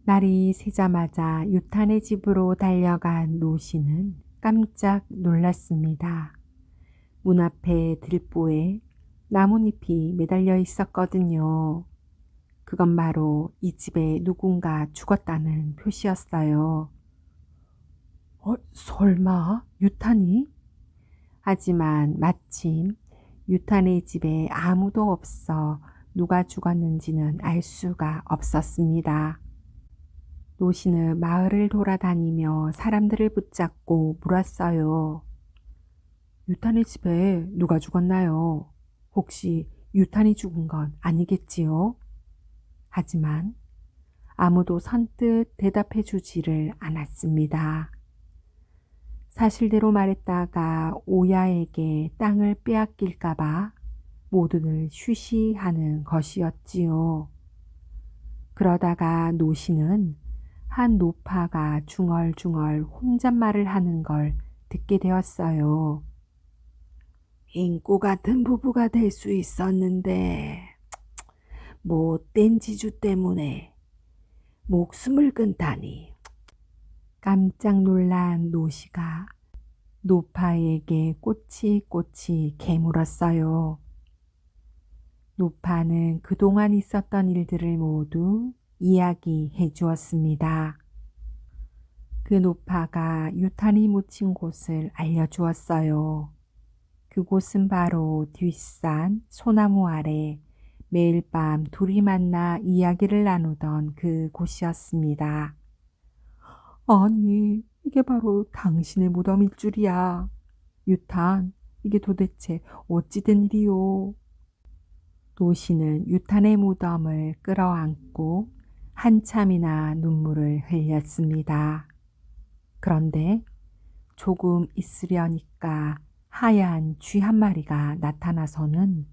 날이 새자마자 유탄의 집으로 달려간 노시는 깜짝 놀랐습니다. 문 앞에 들보에 나뭇잎이 매달려 있었거든요. 그건 바로 이 집에 누군가 죽었다는 표시였어요. 설마 유탄이? 하지만 마침 유탄의 집에 아무도 없어 누가 죽었는지는 알 수가 없었습니다. 노시는 마을을 돌아다니며 사람들을 붙잡고 물었어요. 유탄의 집에 누가 죽었나요? 혹시 유탄이 죽은 건 아니겠지요? 하지만 아무도 선뜻 대답해 주지를 않았습니다. 사실대로 말했다가 오야에게 땅을 빼앗길까봐 모두들 쉬쉬하는 것이었지요. 그러다가 노시는 한 노파가 중얼중얼 혼잣말을 하는 걸 듣게 되었어요. 인구 같은 부부가 될 수 있었는데 못된 지주 때문에 목숨을 끊다니. 깜짝 놀란 노시가 노파에게 꼬치꼬치 개물었어요. 노파는 그동안 있었던 일들을 모두 이야기해 주었습니다. 그 노파가 유탄이 묻힌 곳을 알려주었어요. 그곳은 바로 뒷산 소나무 아래 매일 밤 둘이 만나 이야기를 나누던 그 곳이었습니다. 아니, 이게 바로 당신의 무덤일 줄이야. 유탄, 이게 도대체 어찌 된 일이요? 노시는 유탄의 무덤을 끌어안고 한참이나 눈물을 흘렸습니다. 그런데 조금 있으려니까 하얀 쥐 한 마리가 나타나서는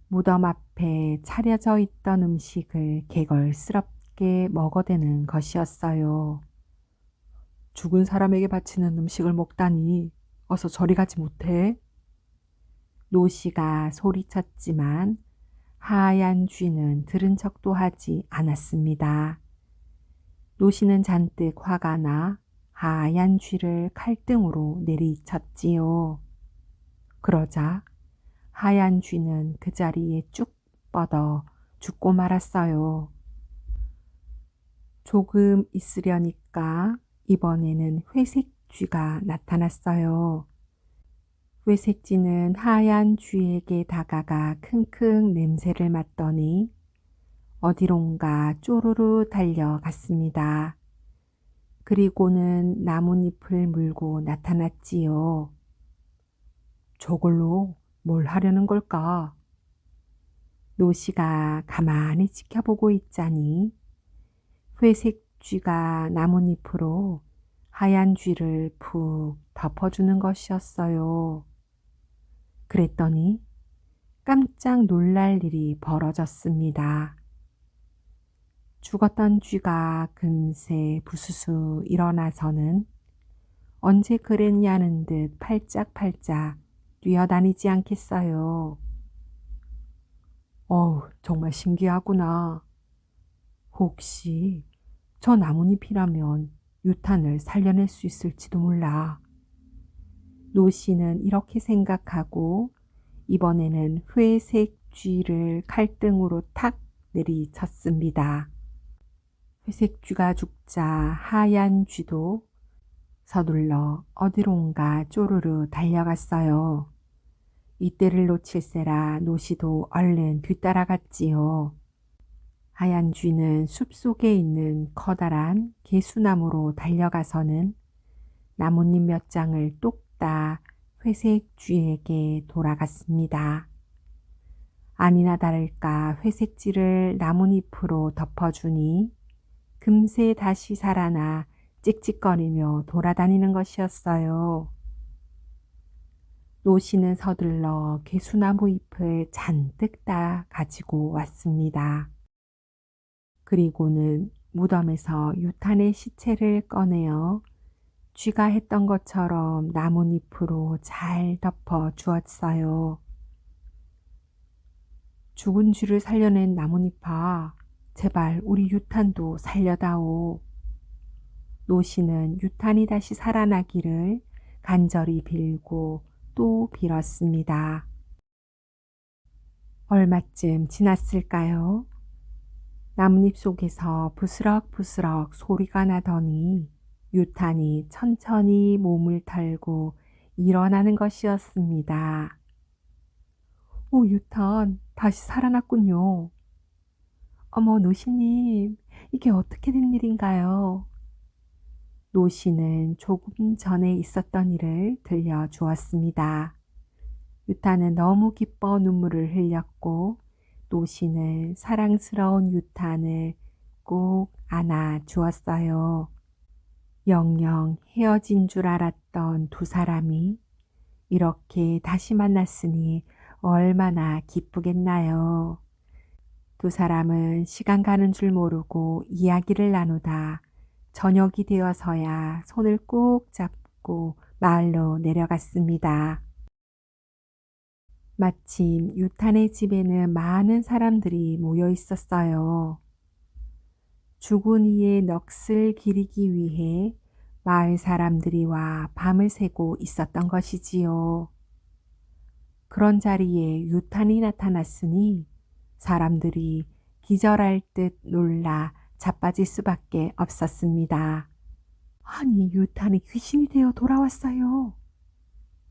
무덤 앞에 차려져 있던 음식을 개걸스럽게 먹어대는 것이었어요. 죽은 사람에게 바치는 음식을 먹다니 어서 저리 가지 못해? 노시가 소리쳤지만 하얀 쥐는 들은 척도 하지 않았습니다. 노시는 잔뜩 화가 나 하얀 쥐를 칼등으로 내리쳤지요. 그러자 하얀 쥐는 그 자리에 쭉 뻗어 죽고 말았어요. 조금 있으려니까 이번에는 회색 쥐가 나타났어요. 회색 쥐는 하얀 쥐에게 다가가 킁킁 냄새를 맡더니 어디론가 쪼르르 달려갔습니다. 그리고는 나뭇잎을 물고 나타났지요. 저걸로 뭘 하려는 걸까? 노시가 가만히 지켜보고 있자니 회색 쥐가 나뭇잎으로 하얀 쥐를 푹 덮어주는 것이었어요. 그랬더니 깜짝 놀랄 일이 벌어졌습니다. 죽었던 쥐가 금세 부스스 일어나서는 언제 그랬냐는 듯 팔짝팔짝 뛰어다니지 않겠어요. 정말 신기하구나. 혹시 저 나뭇잎이라면 유탄을 살려낼 수 있을지도 몰라. 노 씨는 이렇게 생각하고 이번에는 회색 쥐를 칼등으로 탁 내리쳤습니다. 회색 쥐가 죽자 하얀 쥐도 서둘러 어디론가 쪼르르 달려갔어요. 이때를 놓칠세라 노 씨도 얼른 뒤따라갔지요. 하얀 쥐는 숲속에 있는 커다란 개수나무로 달려가서는 나뭇잎 몇 장을 똑딱 회색 쥐에게 돌아갔습니다. 아니나 다를까 회색쥐를 나뭇잎으로 덮어주니 금세 다시 살아나 찍찍거리며 돌아다니는 것이었어요. 노 씨는 서둘러 개수나무 잎을 잔뜩 따 가지고 왔습니다. 그리고는 무덤에서 유탄의 시체를 꺼내어 쥐가 했던 것처럼 나뭇잎으로 잘 덮어 주었어요. 죽은 쥐를 살려낸 나뭇잎아, 제발 우리 유탄도 살려다오. 노 씨는 유탄이 다시 살아나기를 간절히 빌고 또 빌었습니다. 얼마쯤 지났을까요? 나뭇잎 속에서 부스럭부스럭 소리가 나더니 유탄이 천천히 몸을 털고 일어나는 것이었습니다. 오, 유탄, 다시 살아났군요. 어머, 노시님, 이게 어떻게 된 일인가요? 노시는 조금 전에 있었던 일을 들려주었습니다. 유탄은 너무 기뻐 눈물을 흘렸고 노시는 사랑스러운 유탄을 꼭 안아 주었어요. 영영 헤어진 줄 알았던 두 사람이 이렇게 다시 만났으니 얼마나 기쁘겠나요. 두 사람은 시간 가는 줄 모르고 이야기를 나누다 저녁이 되어서야 손을 꼭 잡고 마을로 내려갔습니다. 마침 유탄의 집에는 많은 사람들이 모여 있었어요. 죽은 이의 넋을 기리기 위해 마을 사람들이 와 밤을 새고 있었던 것이지요. 그런 자리에 유탄이 나타났으니 사람들이 기절할 듯 놀라 자빠질 수밖에 없었습니다. 아니, 유탄이 귀신이 되어 돌아왔어요.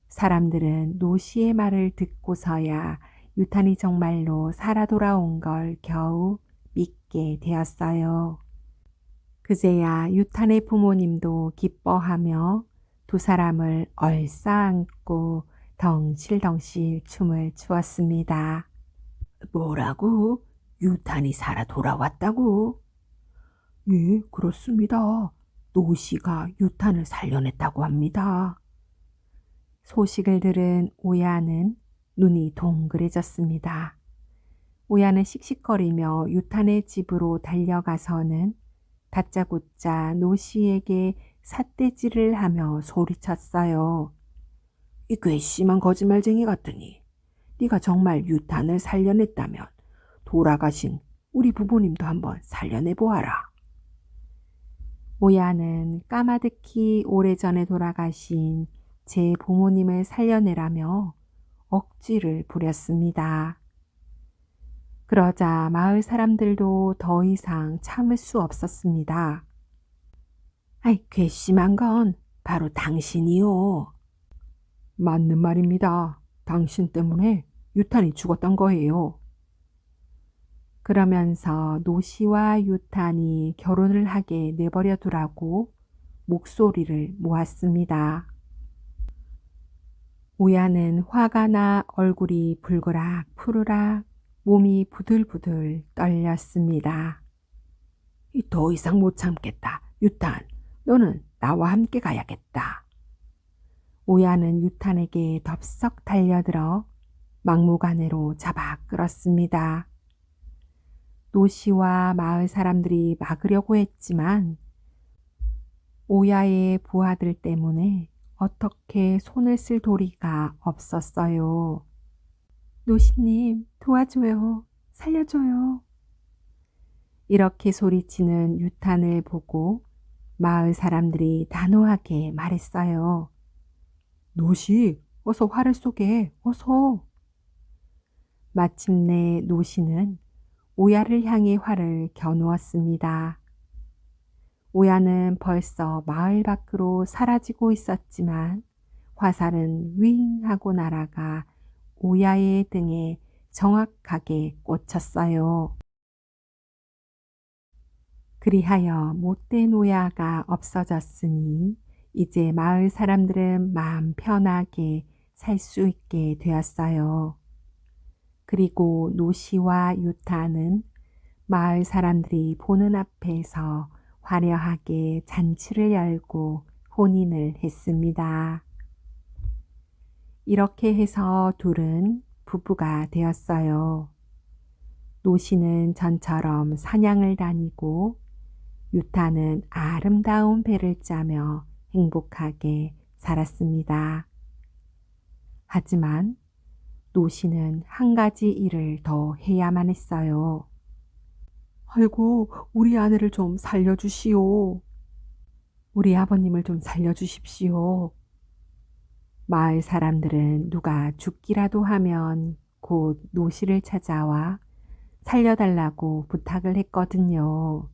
사람들은 노 씨의 말을 듣고서야 유탄이 정말로 살아 돌아온 걸 겨우 믿게 되었어요. 그제야 유탄의 부모님도 기뻐하며 두 사람을 얼싸안고 덩실덩실 춤을 추었습니다. 뭐라고? 유탄이 살아 돌아왔다고? 예, 그렇습니다. 노 씨가 유탄을 살려냈다고 합니다. 소식을 들은 오야는 눈이 동그래졌습니다. 오야는 씩씩거리며 유탄의 집으로 달려가서는 다짜고짜 노 씨에게 삿대질을 하며 소리쳤어요. 이 괘씸한 거짓말쟁이 같으니 네가 정말 유탄을 살려냈다면 돌아가신 우리 부모님도 한번 살려내보아라. 오야는 까마득히 오래전에 돌아가신 제 부모님을 살려내라며 억지를 부렸습니다. 그러자 마을 사람들도 더 이상 참을 수 없었습니다. 아이, 괘씸한 건 바로 당신이요. 맞는 말입니다. 당신 때문에 유탄이 죽었던 거예요. 그러면서 노 씨와 유탄이 결혼을 하게 내버려 두라고 목소리를 모았습니다. 오야는 화가 나 얼굴이 불그락 푸르락 몸이 부들부들 떨렸습니다. 더 이상 못 참겠다. 유탄, 너는 나와 함께 가야겠다. 오야는 유탄에게 덥석 달려들어 막무가내로 잡아 끌었습니다. 노 씨와 마을 사람들이 막으려고 했지만 오야의 부하들 때문에 어떻게 손을 쓸 도리가 없었어요. 노시님, 도와줘요. 살려줘요. 이렇게 소리치는 유탄을 보고 마을 사람들이 단호하게 말했어요. 노시, 어서 활을 쏘게, 어서. 마침내 노시는 오야를 향해 활을 겨누었습니다. 오야는 벌써 마을 밖으로 사라지고 있었지만 화살은 윙 하고 날아가 오야의 등에 정확하게 꽂혔어요. 그리하여 못된 오야가 없어졌으니 이제 마을 사람들은 마음 편하게 살 수 있게 되었어요. 그리고 노시와 유타는 마을 사람들이 보는 앞에서 화려하게 잔치를 열고 혼인을 했습니다. 이렇게 해서 둘은 부부가 되었어요. 노시는 전처럼 사냥을 다니고 유타는 아름다운 배를 짜며 행복하게 살았습니다. 하지만 노시는 한 가지 일을 더 해야만 했어요. 아이고, 우리 아내를 좀 살려주시오. 우리 아버님을 좀 살려주십시오. 마을 사람들은 누가 죽기라도 하면 곧 노시를 찾아와 살려달라고 부탁을 했거든요.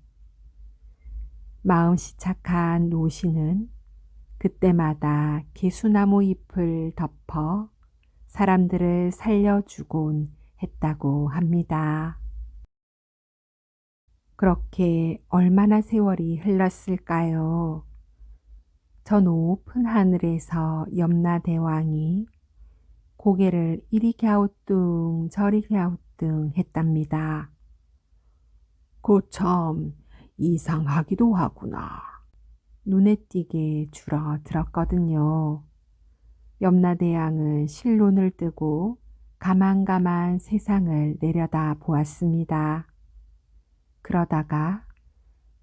마음씨 착한 노시는 그때마다 개수나무 잎을 덮어 사람들을 살려주곤 했다고 합니다. 그렇게 얼마나 세월이 흘렀을까요? 저 높은 하늘에서 염라대왕이 고개를 이리 갸우뚱 저리 갸우뚱 했답니다. 고참 이상하기도 하구나. 눈에 띄게 줄어들었거든요. 염라대왕은 실눈을 뜨고 가만가만 세상을 내려다 보았습니다. 그러다가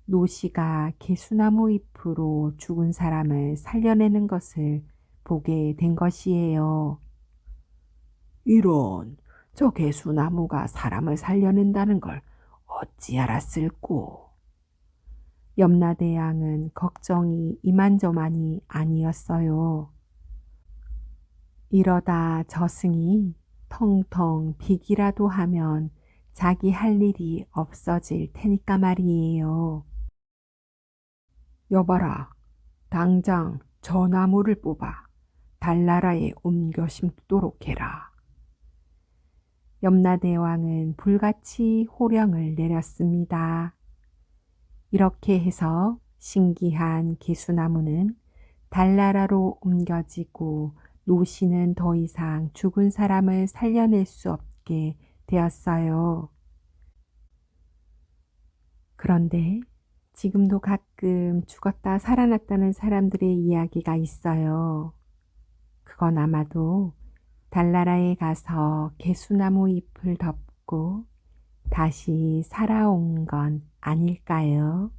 노시가 개수나무 잎으로 죽은 사람을 살려내는 것을 보게 된 것이에요. 이런, 저 개수나무가 사람을 살려낸다는 걸 어찌 알았을꼬? 염라대왕은 걱정이 이만저만이 아니었어요. 이러다 저승이 텅텅 비기라도 하면 자기 할 일이 없어질 테니까 말이에요. 여봐라, 당장 저 나무를 뽑아 달나라에 옮겨 심도록 해라. 염라대왕은 불같이 호령을 내렸습니다. 이렇게 해서 신기한 개수나무는 달나라로 옮겨지고 노시는 더 이상 죽은 사람을 살려낼 수 없게 되었어요. 그런데 지금도 가끔 죽었다 살아났다는 사람들의 이야기가 있어요. 그건 아마도 달나라에 가서 개수나무 잎을 덮고 다시 살아온 건 아닐까요?